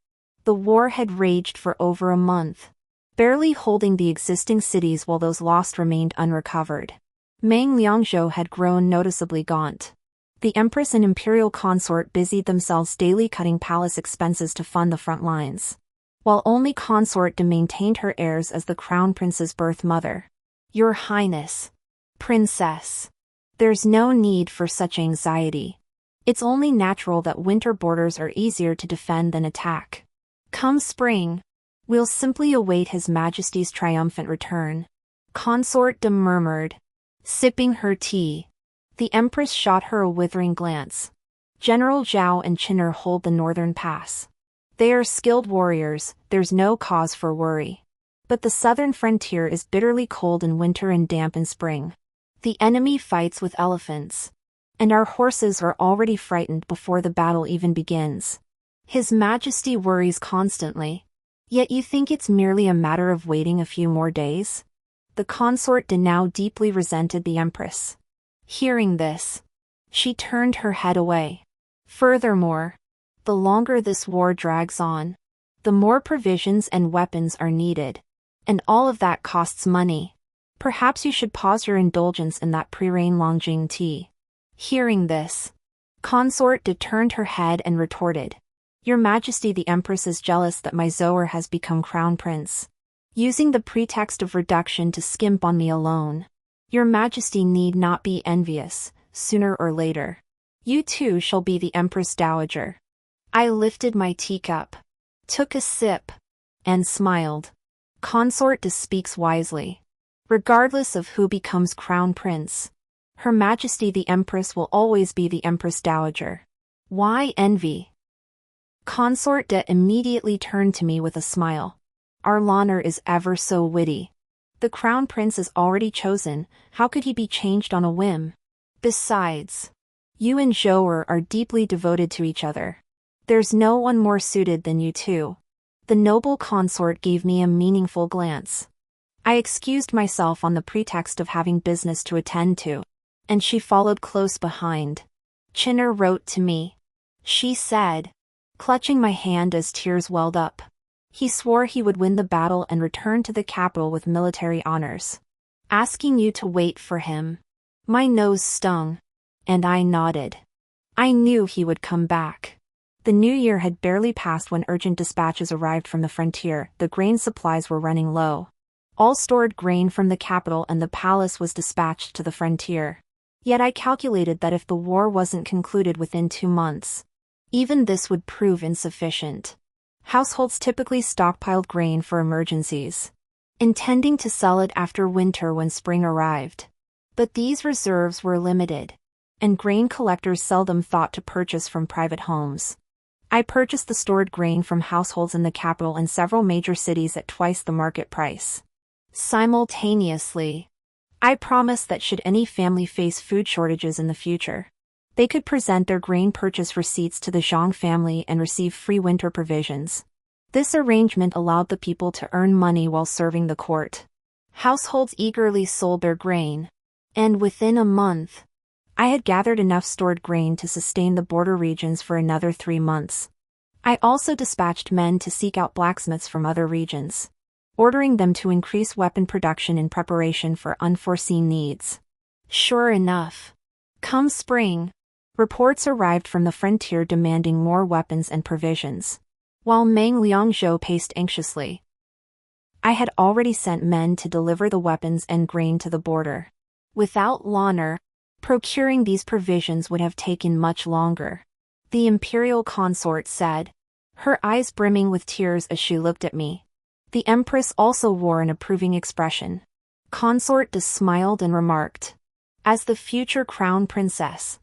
A: The war had raged for over a month, barely holding the existing cities while those lost remained unrecovered. Meng Liangzhou had grown noticeably gaunt. The empress and imperial consort busied themselves daily cutting palace expenses to fund the front lines, while only Consort De maintained her airs as the crown prince's birth mother. Your Highness, Princess, there's no need for such anxiety. It's only natural that winter borders are easier to defend than attack. Come spring, We'll simply await His Majesty's triumphant return. Consort murmured, sipping her tea. The Empress shot her a withering glance. General Zhao and Qin'er hold the northern pass. They are skilled warriors, there's no cause for worry. But the southern frontier is bitterly cold in winter and damp in spring. The enemy fights with elephants. And our horses are already frightened before the battle even begins. His Majesty worries constantly. Yet you think it's merely a matter of waiting a few more days? The consort now deeply resented the Empress. Hearing this, she turned her head away. Furthermore, the longer this war drags on, the more provisions and weapons are needed. And all of that costs money. Perhaps you should pause your indulgence in that pre-rain Longjing tea. Hearing this, consort turned her head and retorted. Your Majesty, the Empress is jealous that my Zoer has become crown prince. Using the pretext of reduction to skimp on me alone. Your Majesty need not be envious, sooner or later. You too shall be the Empress Dowager. I lifted my teacup, took a sip, and smiled. Consort speaks wisely. Regardless of who becomes crown prince, Her Majesty the Empress will always be the Empress Dowager. Why envy? Consort immediately turned to me with a smile. Our Lanner is ever so witty. The crown prince is already chosen, how could he be changed on a whim? Besides, you and Zhou'er are deeply devoted to each other. There's no one more suited than you two. The noble consort gave me a meaningful glance. I excused myself on the pretext of having business to attend to, and she followed close behind. Qin'er wrote to me, she said, clutching my hand as tears welled up. He swore he would win the battle and return to the capital with military honors. Asking you to wait for him. My nose stung, and I nodded. I knew he would come back. The new year had barely passed when urgent dispatches arrived from the frontier. The grain supplies were running low. All stored grain from the capital and the palace was dispatched to the frontier. Yet I calculated that if the war wasn't concluded within 2 months, even this would prove insufficient. Households typically stockpiled grain for emergencies, intending to sell it after winter when spring arrived. But these reserves were limited, and grain collectors seldom thought to purchase from private homes. I purchased the stored grain from households in the capital and several major cities at twice the market price. Simultaneously, I promised that should any family face food shortages in the future, they could present their grain purchase receipts to the Zhang family and receive free winter provisions. This arrangement allowed the people to earn money while serving the court. Households eagerly sold their grain, and within a month, I had gathered enough stored grain to sustain the border regions for another 3 months. I also dispatched men to seek out blacksmiths from other regions, ordering them to increase weapon production in preparation for unforeseen needs. Sure enough, come spring, reports arrived from the frontier demanding more weapons and provisions. While Meng Liangzhou paced anxiously, I had already sent men to deliver the weapons and grain to the border. Without Lanner, procuring these provisions would have taken much longer. The imperial consort said, her eyes brimming with tears as she looked at me. The Empress also wore an approving expression. Consort smiled and remarked, as the future crown princess,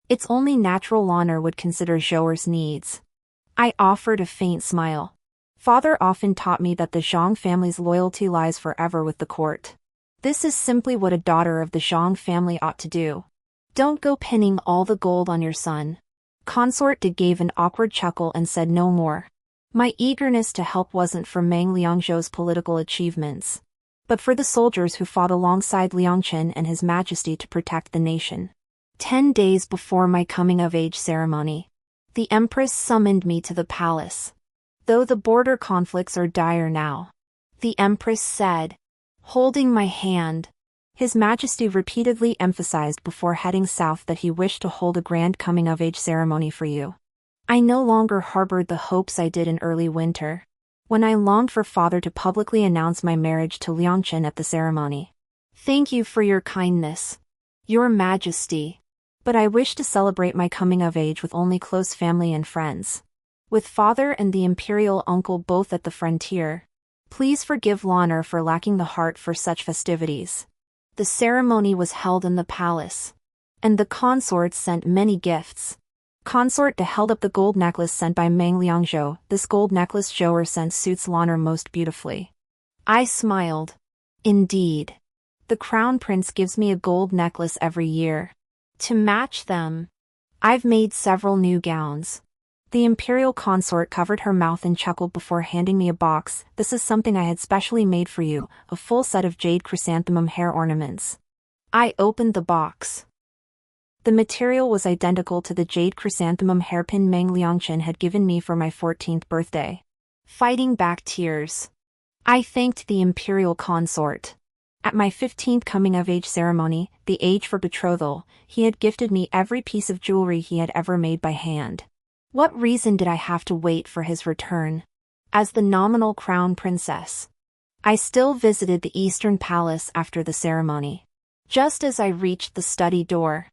A: it's only natural Lanner would consider Zhou'er's needs. I offered a faint smile. Father often taught me that the Zhang family's loyalty lies forever with the court. This is simply what a daughter of the Zhang family ought to do. Don't go pinning all the gold on your son. Consort gave an awkward chuckle and said no more. My eagerness to help wasn't for Meng Liangzhou's political achievements, but for the soldiers who fought alongside Liangqin and His Majesty to protect the nation. 10 days before my coming-of-age ceremony, the Empress summoned me to the palace. Though the border conflicts are dire now, the Empress said, holding my hand, His Majesty repeatedly emphasized before heading south that he wished to hold a grand coming-of-age ceremony for you. I no longer harbored the hopes I did in early winter, when I longed for Father to publicly announce my marriage to Liangqin at the ceremony. Thank you for your kindness, Your Majesty. But I wish to celebrate my coming of age with only close family and friends. With Father and the imperial uncle both at the frontier, Please forgive Lana for lacking the heart for such festivities. The ceremony was held in the palace, and the consorts sent many gifts. Consort De held up the gold necklace sent by Meng Liangzhou. This gold necklace Zhou'er sent suits Lana most beautifully. I smiled. Indeed. The crown prince gives me a gold necklace every year. To match them, I've made several new gowns. The imperial consort covered her mouth and chuckled before handing me a box. This is something I had specially made for you, a full set of jade chrysanthemum hair ornaments. I opened the box. The material was identical to the jade chrysanthemum hairpin Meng Liangchen had given me for my 14th birthday. Fighting back tears, I thanked the imperial consort. At my 15th coming-of-age ceremony, the age for betrothal, he had gifted me every piece of jewelry he had ever made by hand. What reason did I have to wait for his return? As the nominal crown princess, I still visited the Eastern Palace after the ceremony. Just as I reached the study door,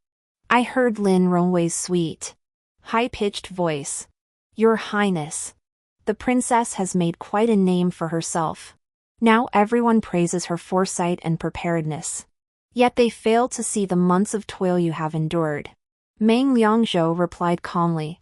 A: I heard Lin Rongwei's sweet, high-pitched voice. Your Highness, the princess has made quite a name for herself. Now everyone praises her foresight and preparedness. Yet they fail to see the months of toil you have endured. Meng Liangzhou replied calmly.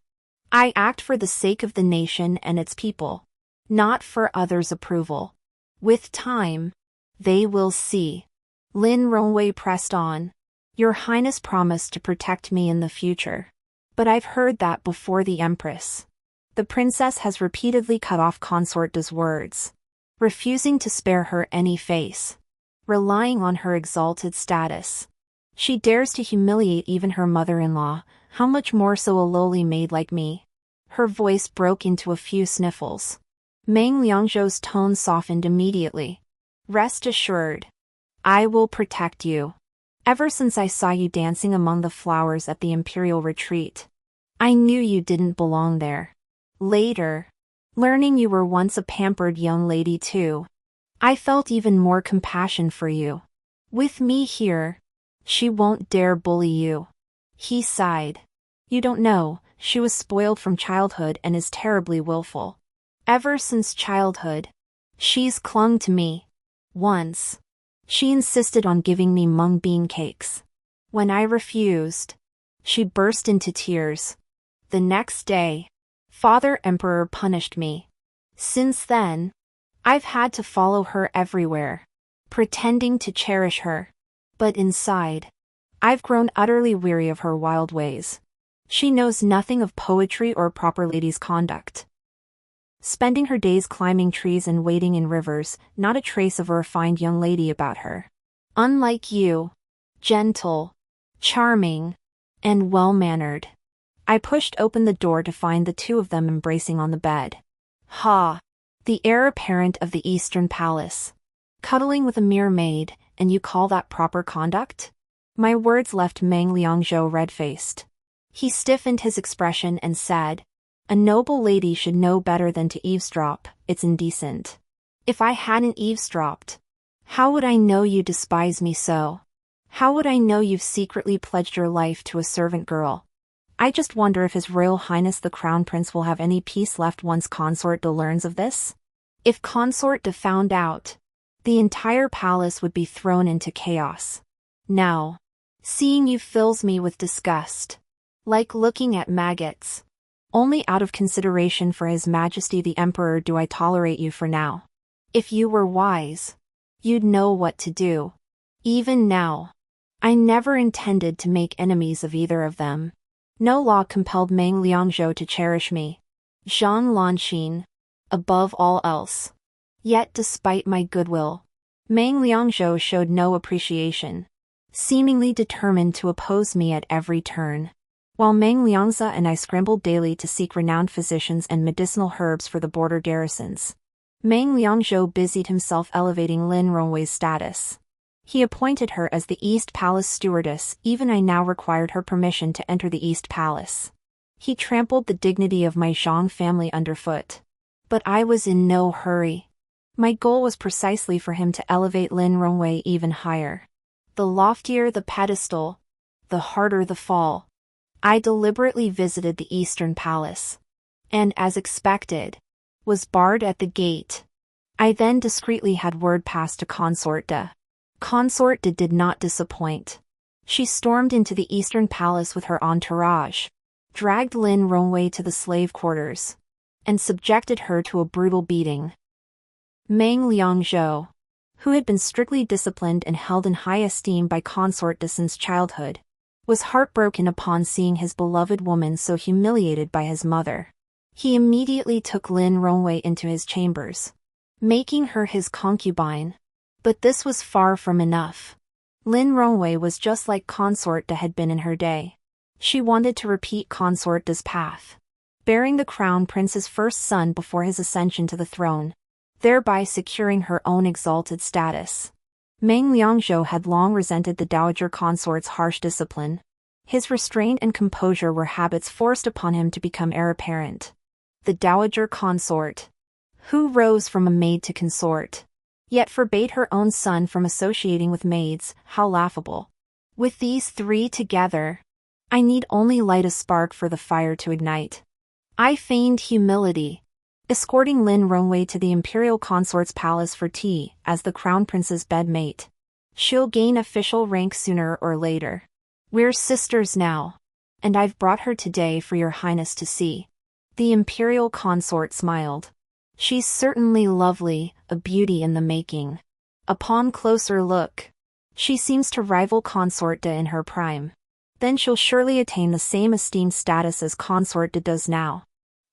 A: I act for the sake of the nation and its people, not for others' approval. With time, they will see. Lin Rongwei pressed on. Your Highness promised to protect me in the future. But I've heard that before the Empress. The princess has repeatedly cut off Consort De's words, refusing to spare her any face, relying on her exalted status. She dares to humiliate even her mother-in-law, how much more so a lowly maid like me? Her voice broke into a few sniffles. Meng Liangzhou's tone softened immediately. Rest assured, I will protect you. Ever since I saw you dancing among the flowers at the imperial retreat, I knew you didn't belong there. Later, learning you were once a pampered young lady too, I felt even more compassion for you. With me here, she won't dare bully you. He sighed. You don't know, she was spoiled from childhood and is terribly willful. Ever since childhood, she's clung to me. Once, she insisted on giving me mung bean cakes. When I refused, she burst into tears. The next day, Father Emperor punished me. Since then, I've had to follow her everywhere, pretending to cherish her. But inside, I've grown utterly weary of her wild ways. She knows nothing of poetry or proper lady's conduct. Spending her days climbing trees and wading in rivers, not a trace of a refined young lady about her. Unlike you, gentle, charming, and well-mannered. I pushed open the door to find the two of them embracing on the bed. Ha! The heir apparent of the Eastern Palace. Cuddling with a mere maid, and you call that proper conduct? My words left Meng Liangzhou red-faced. He stiffened his expression and said, a noble lady should know better than to eavesdrop, it's indecent. If I hadn't eavesdropped, how would I know you despise me so? How would I know you've secretly pledged your life to a servant girl? I just wonder if His Royal Highness the Crown Prince will have any peace left once Consort De learns of this? If Consort De found out, the entire palace would be thrown into chaos. Now, seeing you fills me with disgust. Like looking at maggots. Only out of consideration for His Majesty the Emperor do I tolerate you for now. If you were wise, you'd know what to do. Even now, I never intended to make enemies of either of them. No law compelled Meng Liangzhou to cherish me, Zhang Lanxin, above all else. Yet despite my goodwill, Meng Liangzhou showed no appreciation, seemingly determined to oppose me at every turn. While Meng Liangza and I scrambled daily to seek renowned physicians and medicinal herbs for the border garrisons, Meng Liangzhou busied himself elevating Lin Rongwei's status. He appointed her as the East Palace stewardess. Even I now required her permission to enter the East Palace. He trampled the dignity of my Zhang family underfoot. But I was in no hurry. My goal was precisely for him to elevate Lin Rongwei even higher. The loftier the pedestal, the harder the fall. I deliberately visited the Eastern Palace, and as expected, was barred at the gate. I then discreetly had word passed to Consort De. Consort De did not disappoint. She stormed into the Eastern Palace with her entourage, dragged Lin Rongwei to the slave quarters, and subjected her to a brutal beating. Meng Liangzhou, who had been strictly disciplined and held in high esteem by Consort De since childhood, was heartbroken upon seeing his beloved woman so humiliated by his mother. He immediately took Lin Rongwei into his chambers, making her his concubine. But this was far from enough. Lin Rongwei was just like Consort De had been in her day. She wanted to repeat Consort De's path, bearing the crown prince's first son before his ascension to the throne, thereby securing her own exalted status. Meng Liangzhou had long resented the dowager consort's harsh discipline. His restraint and composure were habits forced upon him to become heir apparent. The dowager consort, who rose from a maid to consort, yet forbade her own son from associating with maids, how laughable. With these three together, I need only light a spark for the fire to ignite. I feigned humility, escorting Lin Rongwei to the imperial consort's palace for tea as the crown prince's bedmate. She'll gain official rank sooner or later. We're sisters now, and I've brought her today for your highness to see. The imperial consort smiled. She's certainly lovely, a beauty in the making. Upon closer look, she seems to rival Consort De in her prime. Then she'll surely attain the same esteemed status as Consort De does now.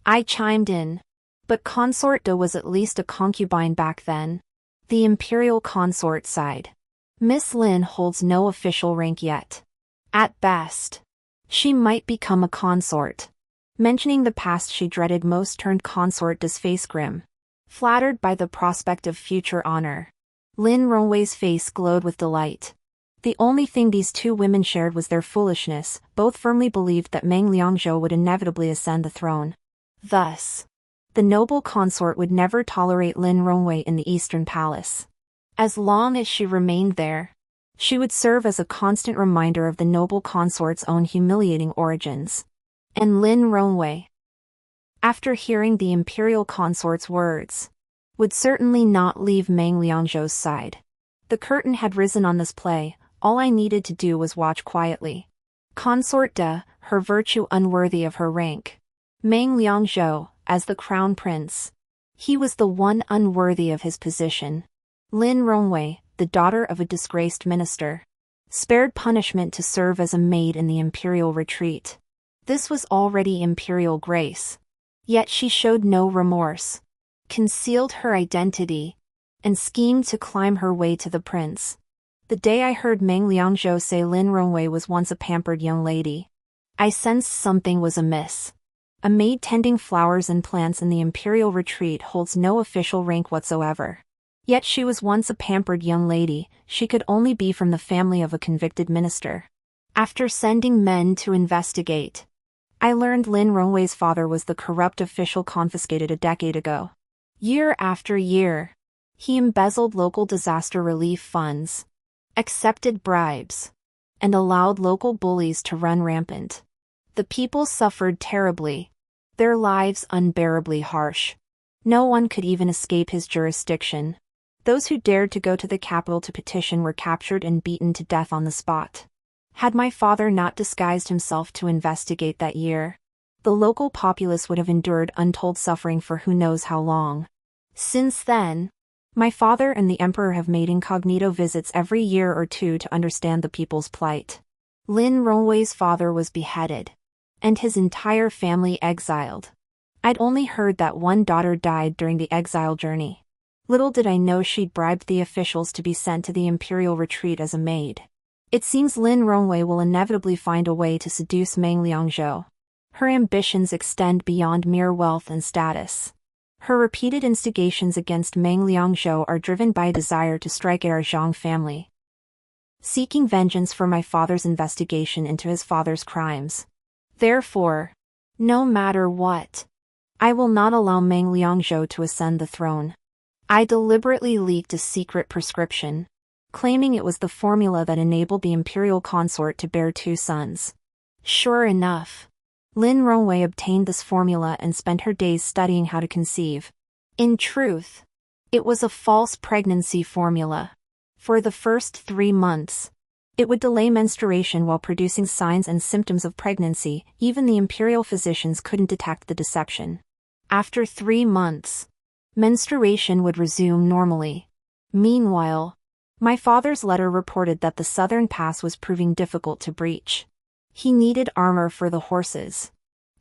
A: I chimed in. But Consort De was at least a concubine back then. The imperial consort sighed. Miss Lin holds no official rank yet. At best, she might become a consort. Mentioning the past she dreaded most turned Consort De's face grim. Flattered by the prospect of future honor, Lin Rongwei's face glowed with delight. The only thing these two women shared was their foolishness. Both firmly believed that Meng Liangzhou would inevitably ascend the throne. Thus, the noble consort would never tolerate Lin Rongwei in the Eastern Palace. As long as she remained there, she would serve as a constant reminder of the noble consort's own humiliating origins. And Lin Rongwei, after hearing the imperial consort's words, would certainly not leave Meng Liangzhou's side. The curtain had risen on this play. All I needed to do was watch quietly. Consort De, her virtue unworthy of her rank. Meng Liangzhou, as the crown prince. He was the one unworthy of his position. Lin Rongwei, the daughter of a disgraced minister, spared punishment to serve as a maid in the imperial retreat. This was already imperial grace. Yet she showed no remorse, concealed her identity, and schemed to climb her way to the prince. The day I heard Meng Liangzhou say Lin Rongwei was once a pampered young lady, I sensed something was amiss. A maid tending flowers and plants in the imperial retreat holds no official rank whatsoever. Yet she was once a pampered young lady. She could only be from the family of a convicted minister. After sending men to investigate, I learned Lin Rongwei's father was the corrupt official confiscated a decade ago. Year after year, he embezzled local disaster relief funds, accepted bribes, and allowed local bullies to run rampant. The people suffered terribly, their lives unbearably harsh. No one could even escape his jurisdiction. Those who dared to go to the capital to petition were captured and beaten to death on the spot. Had my father not disguised himself to investigate that year, the local populace would have endured untold suffering for who knows how long. Since then, my father and the emperor have made incognito visits every year or two to understand the people's plight. Lin Rongwei's father was beheaded, and his entire family exiled. I'd only heard that one daughter died during the exile journey. Little did I know she'd bribed the officials to be sent to the imperial retreat as a maid. It seems Lin Rongwei will inevitably find a way to seduce Meng Liangzhou. Her ambitions extend beyond mere wealth and status. Her repeated instigations against Meng Liangzhou are driven by a desire to strike at our Zhang family, seeking vengeance for my father's investigation into his father's crimes. Therefore, no matter what, I will not allow Meng Liangzhou to ascend the throne. I deliberately leaked a secret prescription, claiming it was the formula that enabled the imperial consort to bear two sons. Sure enough, Lin Rongwei obtained this formula and spent her days studying how to conceive. In truth, It was a false pregnancy formula. For the first 3 months, it would delay menstruation while producing signs and symptoms of pregnancy. Even the imperial physicians couldn't detect the deception. After 3 months, menstruation would resume normally. Meanwhile, my father's letter reported that the southern pass was proving difficult to breach. He needed armor for the horses,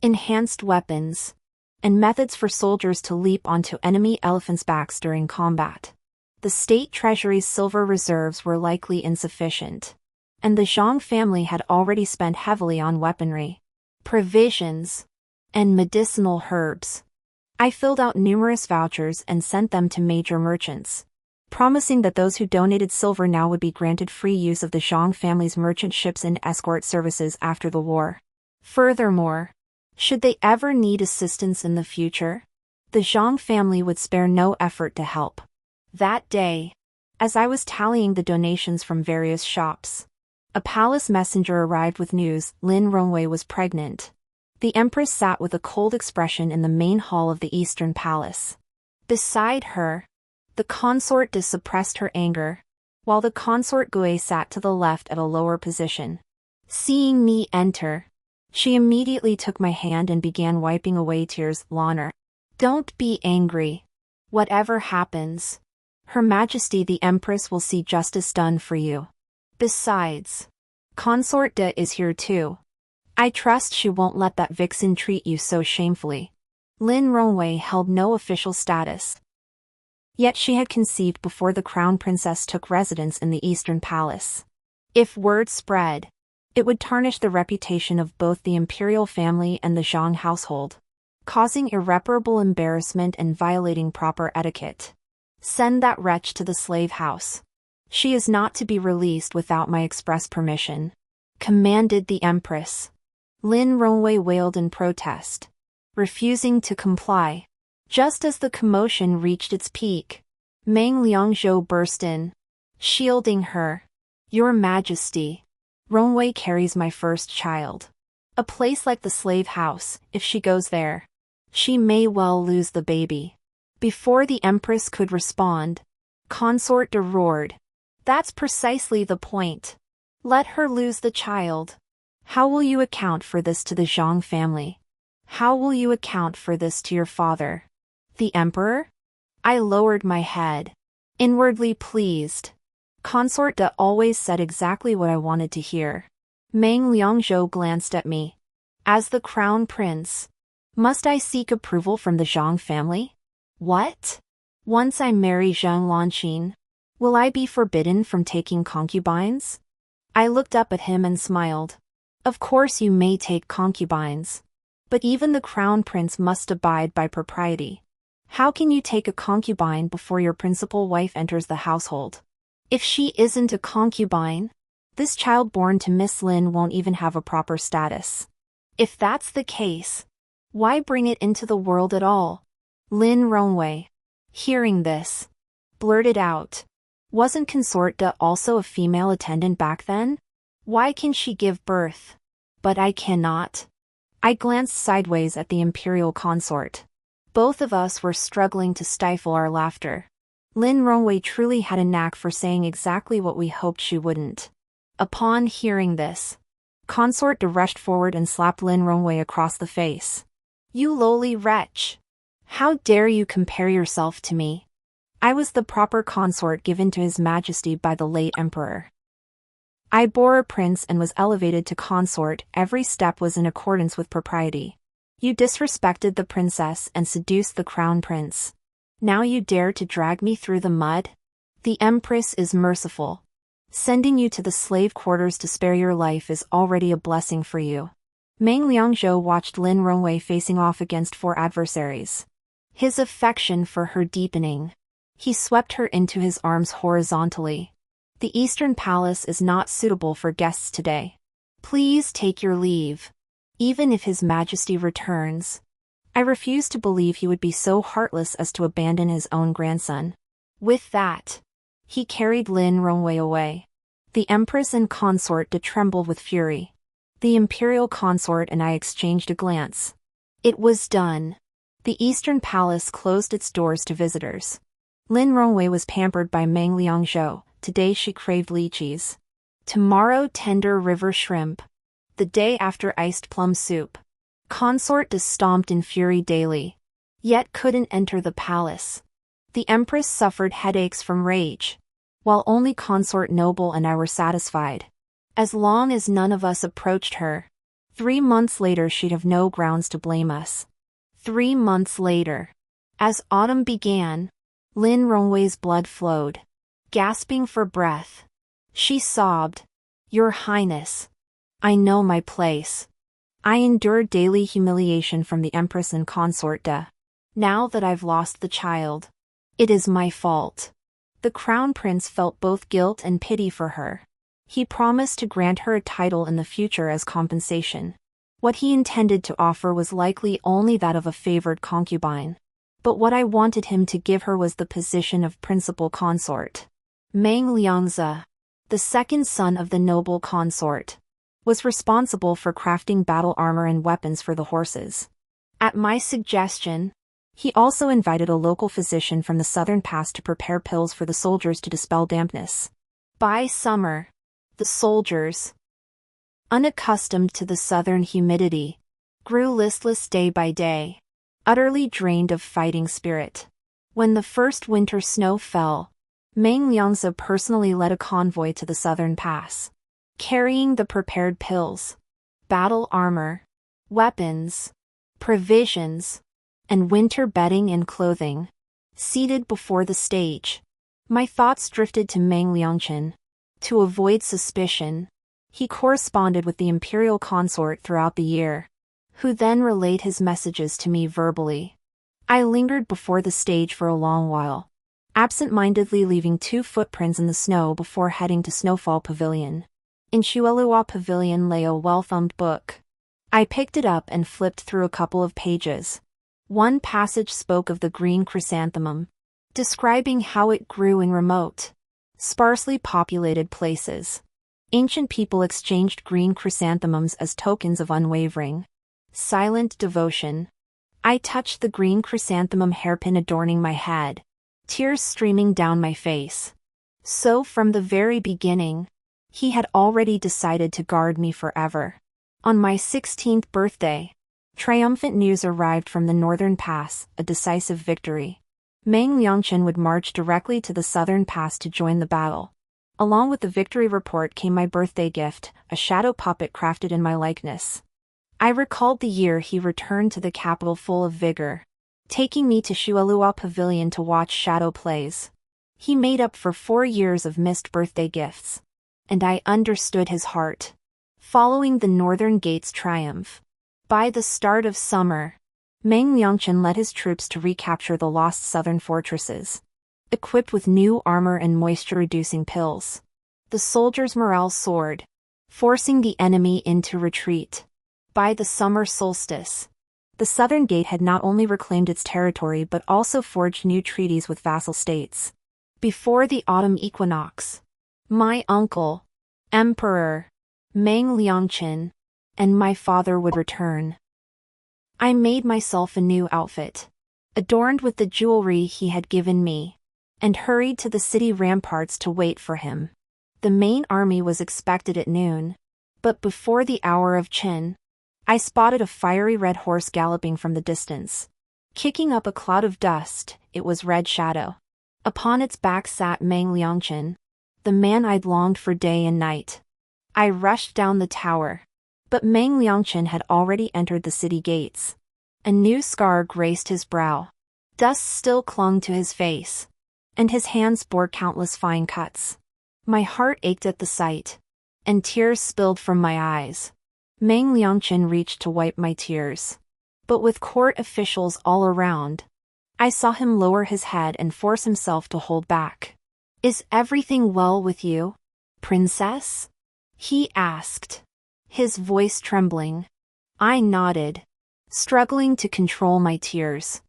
A: enhanced weapons, and methods for soldiers to leap onto enemy elephants' backs during combat. The state treasury's silver reserves were likely insufficient, and the Zhang family had already spent heavily on weaponry, provisions, and medicinal herbs. I filled out numerous vouchers and sent them to major merchants, promising that those who donated silver now would be granted free use of the Zhang family's merchant ships and escort services after the war. Furthermore, should they ever need assistance in the future, the Zhang family would spare no effort to help. That day, as I was tallying the donations from various shops, a palace messenger arrived with news: Lin Rongwei was pregnant. The empress sat with a cold expression in the main hall of the Eastern Palace. Beside her, the consort De suppressed her anger, while the consort Gui sat to the left at a lower position. Seeing me enter, she immediately took my hand and began wiping away tears. Lana, don't be angry. Whatever happens, Her Majesty the Empress will see justice done for you. Besides, Consort De is here too. I trust she won't let that vixen treat you so shamefully. Lin Rongwei held no official status. Yet she had conceived before the crown princess took residence in the Eastern Palace. If word spread, it would tarnish the reputation of both the imperial family and the Zhang household, causing irreparable embarrassment and violating proper etiquette. Send that wretch to the slave house. She is not to be released without my express permission, commanded the Empress. Lin Rongwei wailed in protest, refusing to comply. Just as the commotion reached its peak, Meng Liangzhou burst in, shielding her. Your Majesty, Rongwei carries my first child. A place like the slave house, if she goes there, she may well lose the baby. Before the Empress could respond, Consort De roared. That's precisely the point. Let her lose the child. How will you account for this to the Zhang family? How will you account for this to your father, the Emperor? I lowered my head, inwardly pleased. Consort De always said exactly what I wanted to hear. Meng Liangzhou glanced at me. As the crown prince, must I seek approval from the Zhang family? What? Once I marry Zhang Lanqin, will I be forbidden from taking concubines? I looked up at him and smiled. Of course you may take concubines, but even the crown prince must abide by propriety. How can you take a concubine before your principal wife enters the household? If she isn't a concubine, this child born to Miss Lin won't even have a proper status. If that's the case, why bring it into the world at all? Lin Rongwei, hearing this, blurted out. Wasn't Consort De also a female attendant back then? Why can she give birth? But I cannot. I glanced sideways at the imperial consort. Both of us were struggling to stifle our laughter. Lin Rongwei truly had a knack for saying exactly what we hoped she wouldn't. Upon hearing this, Consort De rushed forward and slapped Lin Rongwei across the face. You lowly wretch! How dare you compare yourself to me? I was the proper consort given to His Majesty by the late Emperor. I bore a prince and was elevated to consort. Every step was in accordance with propriety. You disrespected the princess and seduced the crown prince. Now you dare to drag me through the mud? The Empress is merciful. Sending you to the slave quarters to spare your life is already a blessing for you. Meng Liangzhou watched Lin Rongwei facing off against 4 adversaries. His affection for her deepening. He swept her into his arms horizontally. The Eastern Palace is not suitable for guests today. Please take your leave. Even if His Majesty returns, I refuse to believe he would be so heartless as to abandon his own grandson. With that, he carried Lin Rongwei away. The Empress and Consort De trembled with fury. The imperial consort and I exchanged a glance. It was done. The Eastern Palace closed its doors to visitors. Lin Rongwei was pampered by Meng Liangzhou. Today she craved lychees. Tomorrow tender river shrimp. The day after iced plum soup. Consort stomped in fury daily, yet couldn't enter the palace. The empress suffered headaches from rage, while only consort Noble and I were satisfied. As long as none of us approached her. 3 months later she'd have no grounds to blame us. 3 months later. As autumn began, Lin Rongwei's blood flowed. Gasping for breath, she sobbed, "Your Highness, I know my place. I endured daily humiliation from the Empress and consort de. Now that I've lost the child, it is my fault." The crown prince felt both guilt and pity for her. He promised to grant her a title in the future as compensation. What he intended to offer was likely only that of a favored concubine. But what I wanted him to give her was the position of principal consort. Meng Liangzi, the second son of the noble consort, was responsible for crafting battle armor and weapons for the horses. At my suggestion, he also invited a local physician from the southern pass to prepare pills for the soldiers to dispel dampness. By summer, the soldiers, unaccustomed to the southern humidity, grew listless day by day, utterly drained of fighting spirit. When the first winter snow fell, Meng Liangzi personally led a convoy to the southern pass, carrying the prepared pills, battle armor, weapons, provisions, and winter bedding and clothing. Seated before the stage, my thoughts drifted to Meng Liangchen. To avoid suspicion, he corresponded with the imperial consort throughout the year, who then relayed his messages to me verbally. I lingered before the stage for a long while, absent-mindedly leaving 2 footprints in the snow before heading to Snowfall Pavilion. In Shuelua Pavilion lay a well-thumbed book. I picked it up and flipped through a couple of pages. One passage spoke of the green chrysanthemum, describing how it grew in remote, sparsely populated places. Ancient people exchanged green chrysanthemums as tokens of unwavering, silent devotion. I touched the green chrysanthemum hairpin adorning my head, tears streaming down my face. So from the very beginning, he had already decided to guard me forever. On my 16th birthday, triumphant news arrived from the northern pass, a decisive victory. Meng Liangchen would march directly to the southern pass to join the battle. Along with the victory report came my birthday gift, a shadow puppet crafted in my likeness. I recalled the year he returned to the capital full of vigor, taking me to Shuelua Pavilion to watch shadow plays. He made up for 4 years of missed birthday gifts, and I understood his heart. Following the Northern Gate's triumph, by the start of summer, Meng Liangchen led his troops to recapture the lost southern fortresses. Equipped with new armor and moisture-reducing pills, the soldiers' morale soared, forcing the enemy into retreat. By the summer solstice, the Southern Gate had not only reclaimed its territory but also forged new treaties with vassal states. Before the autumn equinox, my uncle, Emperor Meng Liangchen, and my father would return. I made myself a new outfit, adorned with the jewelry he had given me, and hurried to the city ramparts to wait for him. The main army was expected at noon, but before the hour of Qin, I spotted a fiery red horse galloping from the distance. Kicking up a cloud of dust, it was Red Shadow. Upon its back sat Meng Liangchen, the man I'd longed for day and night. I rushed down the tower, but Meng Liangchen had already entered the city gates. A new scar graced his brow. Dust still clung to his face, and his hands bore countless fine cuts. My heart ached at the sight, and tears spilled from my eyes. Meng Liangchen reached to wipe my tears, but with court officials all around, I saw him lower his head and force himself to hold back. "Is everything well with you, princess?" he asked, his voice trembling. I nodded, struggling to control my tears.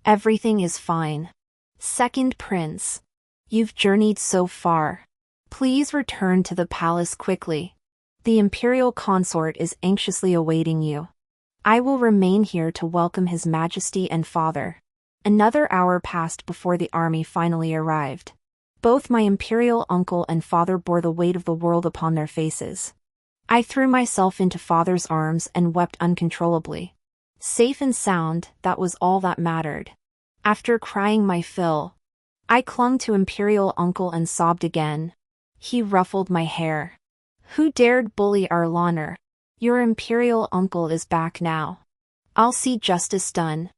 A: "Everything is fine. Second prince, you've journeyed so far. Please return to the palace quickly. The imperial consort is anxiously awaiting you. I will remain here to welcome his majesty and father." Another hour passed before the army finally arrived. Both my imperial uncle and father bore the weight of the world upon their faces. I threw myself into father's arms and wept uncontrollably. Safe and sound, that was all that mattered. After crying my fill, I clung to imperial uncle and sobbed again. He ruffled my hair. Who dared bully our honor? Your imperial uncle is back now. I'll see justice done.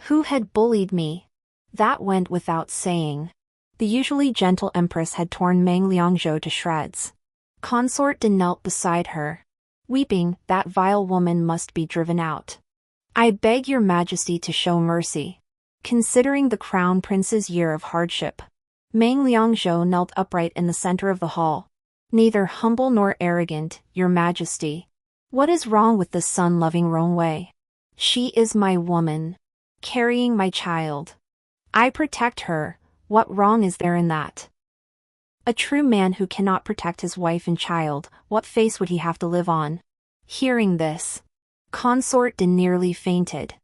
A: Who had bullied me? That went without saying. The usually gentle empress had torn Meng Liangzhou to shreds. Consort De knelt beside her. Weeping, that vile woman must be driven out. I beg your majesty to show mercy. Considering the crown prince's year of hardship. Meng Liangzhou knelt upright in the center of the hall. Neither humble nor arrogant, your majesty. What is wrong with this son-loving Rongwei? She is my woman. Carrying my child. I protect her, what wrong is there in that? A true man who cannot protect his wife and child, what face would he have to live on? Hearing this, Consort De nearly fainted.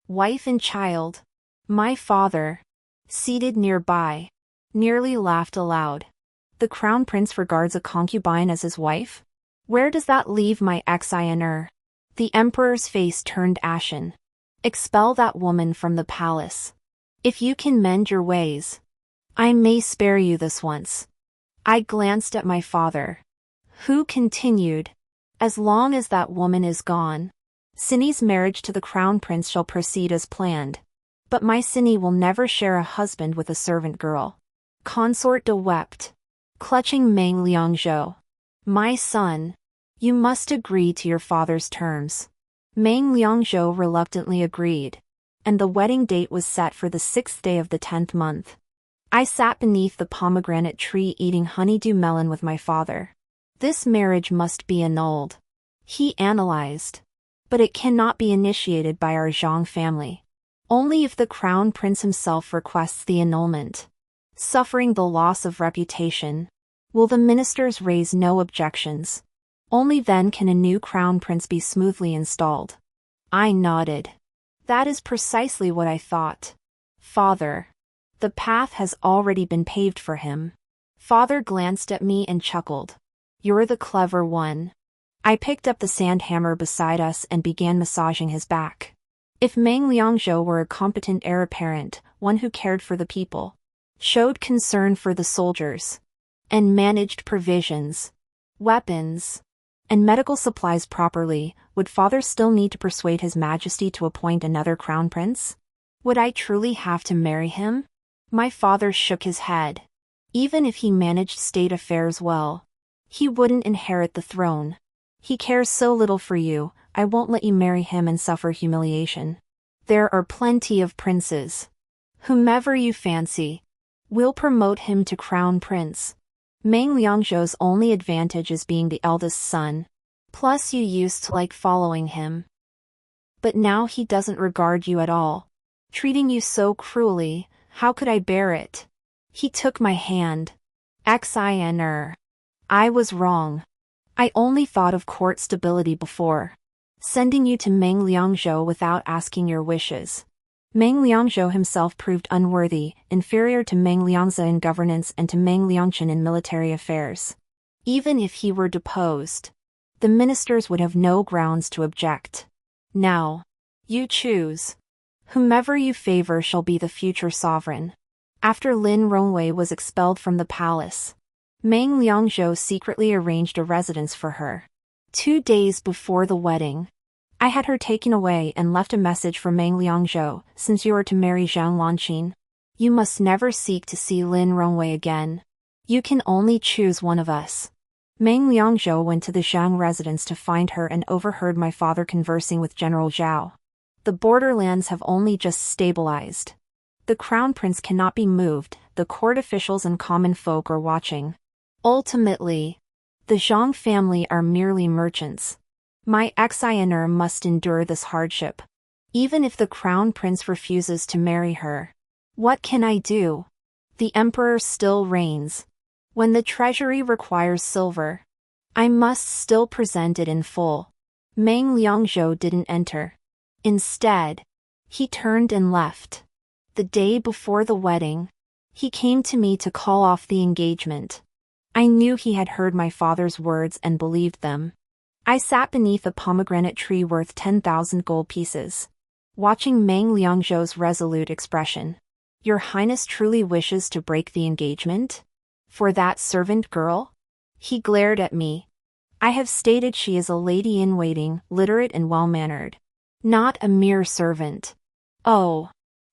A: Wife and child. My father, seated nearby, nearly laughed aloud. The crown prince regards a concubine as his wife? Where does that leave my ex-iner? The emperor's face turned ashen. Expel that woman from the palace. If you can mend your ways, I may spare you this once. I glanced at my father, who continued, as long as that woman is gone, Cinny's marriage to the crown prince shall proceed as planned. But my Cinny will never share a husband with a servant girl. Consort De wept, clutching Meng Liangzhou. My son, you must agree to your father's terms. Meng Liangzhou reluctantly agreed, and the wedding date was set for the 6th day of the 10th month. I sat beneath the pomegranate tree eating honeydew melon with my father. This marriage must be annulled. He analyzed. But it cannot be initiated by our Zhang family. Only if the crown prince himself requests the annulment. Suffering the loss of reputation. Will the ministers raise no objections? Only then can a new crown prince be smoothly installed. I nodded. That is precisely what I thought. Father. The path has already been paved for him. Father glanced at me and chuckled. You're the clever one. I picked up the sand hammer beside us and began massaging his back. If Meng Liangzhou were a competent heir apparent, one who cared for the people, showed concern for the soldiers, and managed provisions, weapons, and medical supplies properly, would father still need to persuade his majesty to appoint another crown prince? Would I truly have to marry him? My father shook his head. Even if he managed state affairs well, he wouldn't inherit the throne. He cares so little for you, I won't let you marry him and suffer humiliation. There are plenty of princes. Whomever you fancy, we'll promote him to crown prince. Meng Liangzhou's only advantage is being the eldest son. Plus you used to like following him. But now he doesn't regard you at all. Treating you so cruelly, how could I bear it? He took my hand. Xiner. I was wrong. I only thought of court stability before. Sending you to Meng Liangzhou without asking your wishes. Meng Liangzhou himself proved unworthy, inferior to Meng Liangzi in governance and to Meng Liangchen in military affairs. Even if he were deposed, the ministers would have no grounds to object. Now, you choose. Whomever you favor shall be the future sovereign. After Lin Rongwei was expelled from the palace, Meng Liangzhou secretly arranged a residence for her. 2 days before the wedding, I had her taken away and left a message for Meng Liangzhou. Since you are to marry Zhang Lanqin, you must never seek to see Lin Rongwei again. You can only choose one of us. Meng Liangzhou went to the Zhang residence to find her and overheard my father conversing with General Zhao. The borderlands have only just stabilized. The crown prince cannot be moved, the court officials and common folk are watching. Ultimately, the Zhang family are merely merchants. My ex-iner must endure this hardship. Even if the crown prince refuses to marry her. What can I do? The emperor still reigns. When the treasury requires silver, I must still present it in full. Meng Liangzhou didn't enter. Instead, he turned and left. The day before the wedding, he came to me to call off the engagement. I knew he had heard my father's words and believed them. I sat beneath a pomegranate tree worth 10,000 gold pieces, watching Meng Liangzhou's resolute expression. Your Highness truly wishes to break the engagement? For that servant girl? He glared at me. I have stated she is a lady-in-waiting, literate and well-mannered. Not a mere servant. Oh.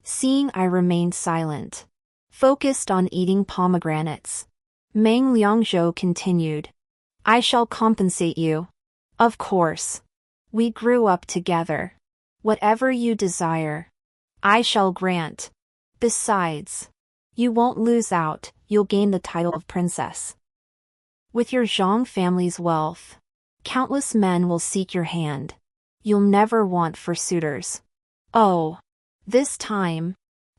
A: Seeing I remained silent, focused on eating pomegranates, Meng Liangzhou continued. I shall compensate you. Of course. We grew up together. Whatever you desire, I shall grant. Besides, you won't lose out, you'll gain the title of princess. With your Zhang family's wealth, countless men will seek your hand. You'll never want for suitors. Oh. This time,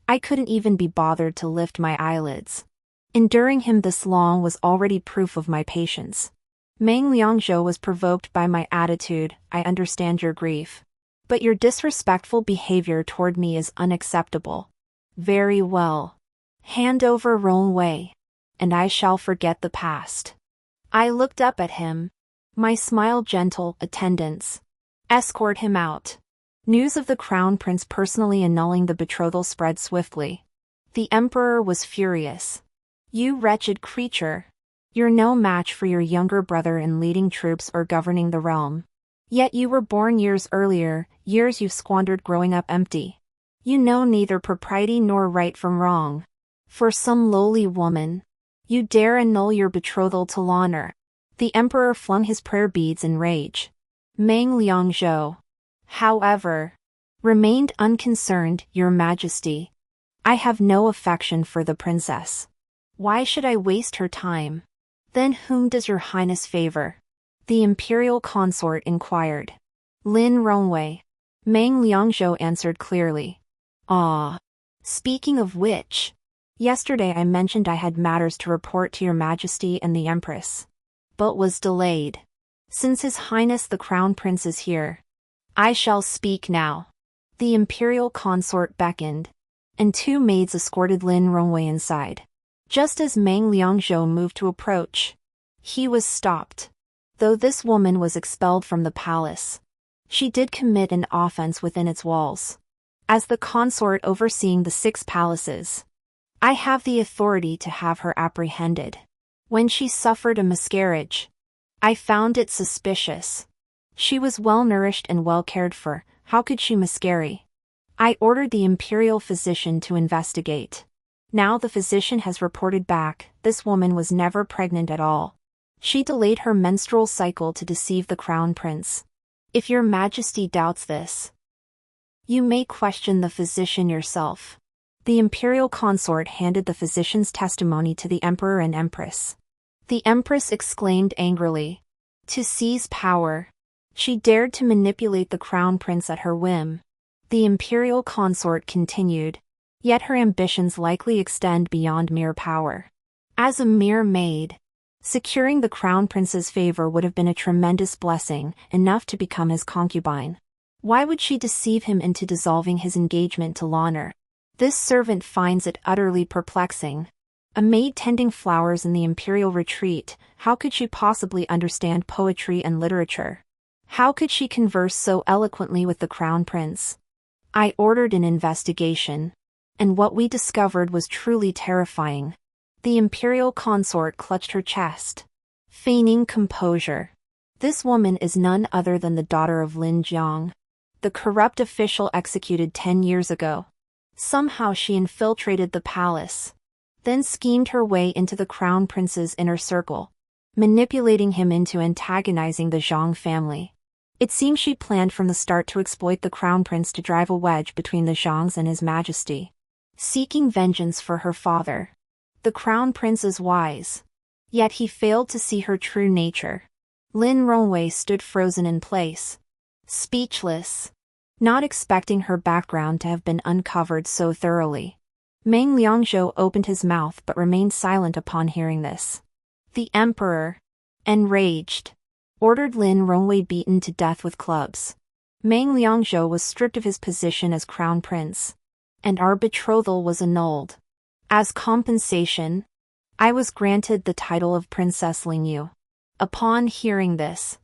A: I couldn't even be bothered to lift my eyelids. Enduring him this long was already proof of my patience. Meng Liangzhou was provoked by my attitude. I understand your grief. But your disrespectful behavior toward me is unacceptable. Very well. Hand over Wei, and I shall forget the past. I looked up at him. My smile gentle. Attendants, escort him out. News of the crown prince personally annulling the betrothal spread swiftly. The emperor was furious. You wretched creature. You're no match for your younger brother in leading troops or governing the realm. Yet you were born years earlier, years you've squandered growing up empty. You know neither propriety nor right from wrong. For some lowly woman, you dare annul your betrothal to Lana. The emperor flung his prayer beads in rage. Meng Liangzhou, however, remained unconcerned. Your Majesty, I have no affection for the princess. Why should I waste her time? Then whom does your Highness favor? The imperial consort inquired. Lin Rongwei. Meng Liangzhou answered clearly. Ah. Speaking of which, yesterday I mentioned I had matters to report to your Majesty and the Empress, but was delayed. Since His Highness the Crown Prince is here, I shall speak now. The imperial consort beckoned, and two maids escorted Lin Rongwei inside. Just as Meng Liangzhou moved to approach, he was stopped. Though this woman was expelled from the palace, she did commit an offense within its walls. As the consort overseeing the 6 palaces, I have the authority to have her apprehended. When she suffered a miscarriage, I found it suspicious. She was well-nourished and well cared for. How could she miscarry? I ordered the imperial physician to investigate. Now the physician has reported back, this woman was never pregnant at all. She delayed her menstrual cycle to deceive the crown prince. If your Majesty doubts this, you may question the physician yourself. The imperial consort handed the physician's testimony to the emperor and empress. The empress exclaimed angrily. To seize power, she dared to manipulate the crown prince at her whim. The imperial consort continued. Yet her ambitions likely extend beyond mere power. As a mere maid, securing the crown prince's favor would have been a tremendous blessing, enough to become his concubine. Why would she deceive him into dissolving his engagement to Lana? This servant finds it utterly perplexing. A maid tending flowers in the imperial retreat, how could she possibly understand poetry and literature? How could she converse so eloquently with the crown prince? I ordered an investigation, and what we discovered was truly terrifying. The imperial consort clutched her chest, feigning composure. This woman is none other than the daughter of Lin Jiang, the corrupt official executed 10 years ago. Somehow she infiltrated the palace, then schemed her way into the crown prince's inner circle, manipulating him into antagonizing the Zhang family. It seems she planned from the start to exploit the crown prince to drive a wedge between the Zhangs and His Majesty. Seeking vengeance for her father. The crown prince is wise, yet he failed to see her true nature. Lin Rongwei stood frozen in place, speechless, not expecting her background to have been uncovered so thoroughly. Meng Liangzhou opened his mouth but remained silent upon hearing this. The emperor, enraged, ordered Lin Rongwei beaten to death with clubs. Meng Liangzhou was stripped of his position as crown prince. and our betrothal was annulled. As compensation, I was granted the title of Princess Lingyu. Upon hearing this,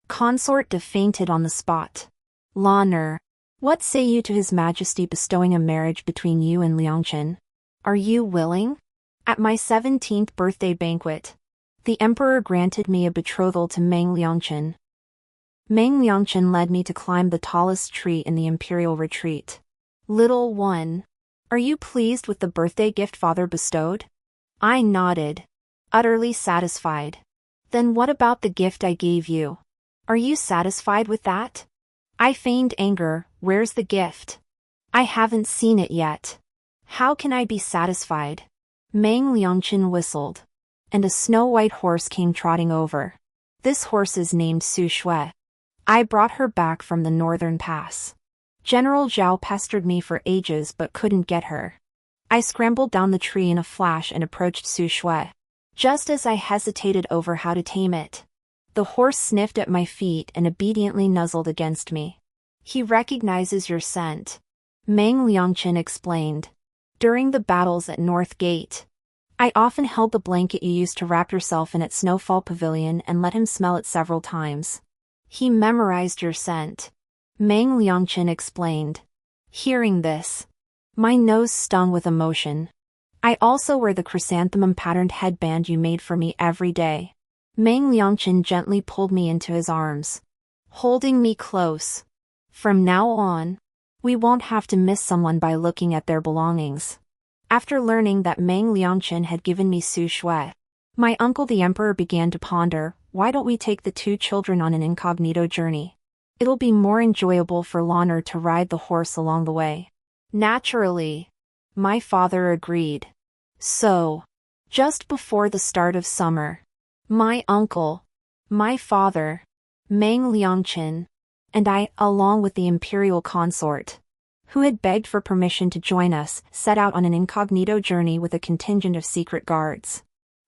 A: consort fainted on the spot. Lan'er, what say you to His Majesty bestowing a marriage between you and Liangchen? Are you willing? At my 17th birthday banquet, the emperor granted me a betrothal to Mang Liangchen. Mang Liangchen led me to climb the tallest tree in the imperial retreat. Little one, are you pleased with the birthday gift father bestowed? I nodded, utterly satisfied. Then what about the gift I gave you? Are you satisfied with that? I feigned anger. Where's the gift? I haven't seen it yet. How can I be satisfied? Mang Liangchen whistled, and a snow-white horse came trotting over. This horse is named Su Shui. I brought her back from the northern pass. General Zhao pestered me for ages but couldn't get her. I scrambled down the tree in a flash and approached Su Shui. Just as I hesitated over how to tame it, the horse sniffed at my feet and obediently nuzzled against me. He recognizes your scent, Mang Liangchen explained. During the battles at North Gate, I often held the blanket you used to wrap yourself in at Snowfall Pavilion and let him smell it several times. He memorized your scent, Mang Liangchen explained. Hearing this, my nose stung with emotion. I also wear the chrysanthemum-patterned headband you made for me every day. Mang Liangchen gently pulled me into his arms, holding me close. From now on, we won't have to miss someone by looking at their belongings. After learning that Mang Liangchen had given me Su Shui, my uncle the emperor began to ponder, why don't we take the two children on an incognito journey? It'll be more enjoyable for Lan'er to ride the horse along the way. Naturally, my father agreed. So, just before the start of summer, my uncle, my father, Mang Liangchen, and I, along with the imperial consort, who had begged for permission to join us, set out on an incognito journey with a contingent of secret guards.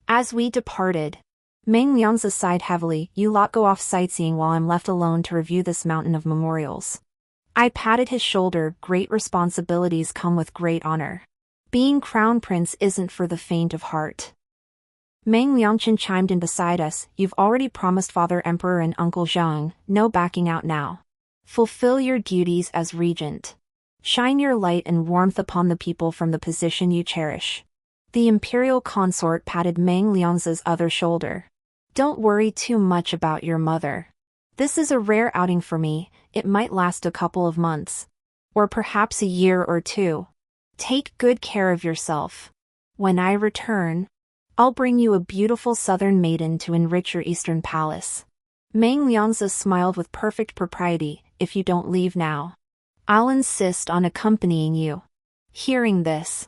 A: As we departed, Mang Liangza sighed heavily. You lot go off sightseeing while I'm left alone to review this mountain of memorials. I patted his shoulder. Great responsibilities come with great honor. Being crown prince isn't for the faint of heart. Mang Liangchen chimed in beside us. You've already promised Father Emperor and Uncle Zhang, no backing out now. Fulfill your duties as regent. Shine your light and warmth upon the people from the position you cherish. The imperial consort patted Mang Liangza's other shoulder. Don't worry too much about your mother. This is a rare outing for me. It might last a couple of months. Or perhaps a year or two. Take good care of yourself. When I return, I'll bring you a beautiful southern maiden to enrich your eastern palace. Mang Liangza smiled with perfect propriety. If you don't leave now, I'll insist on accompanying you. Hearing this,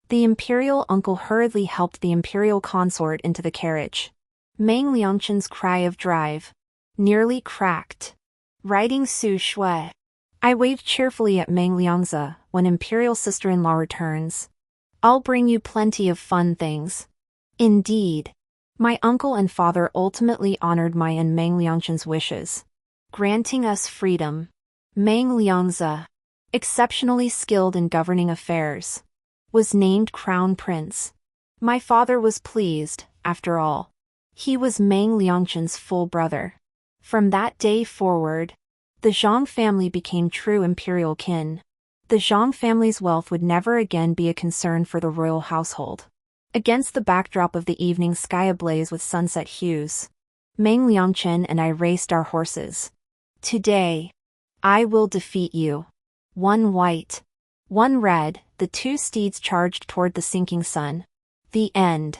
A: the imperial uncle hurriedly helped the imperial consort into the carriage. Mang Liangchen's cry of drive nearly cracked. Riding Su Shui, I waved cheerfully at Mang Liangza. When imperial sister-in-law returns, I'll bring you plenty of fun things. Indeed, my uncle and father ultimately honored my and Mang Liangchen's wishes, granting us freedom. Mang Liangza, exceptionally skilled in governing affairs, was named crown prince. My father was pleased, after all. He was Mang Liangchen's full brother. From that day forward, the Zhang family became true imperial kin. The Zhang family's wealth would never again be a concern for the royal household. Against the backdrop of the evening sky ablaze with sunset hues, Mang Liangchen and I raced our horses. Today, I will defeat you. One white, one red, the two steeds charged toward the sinking sun. The end.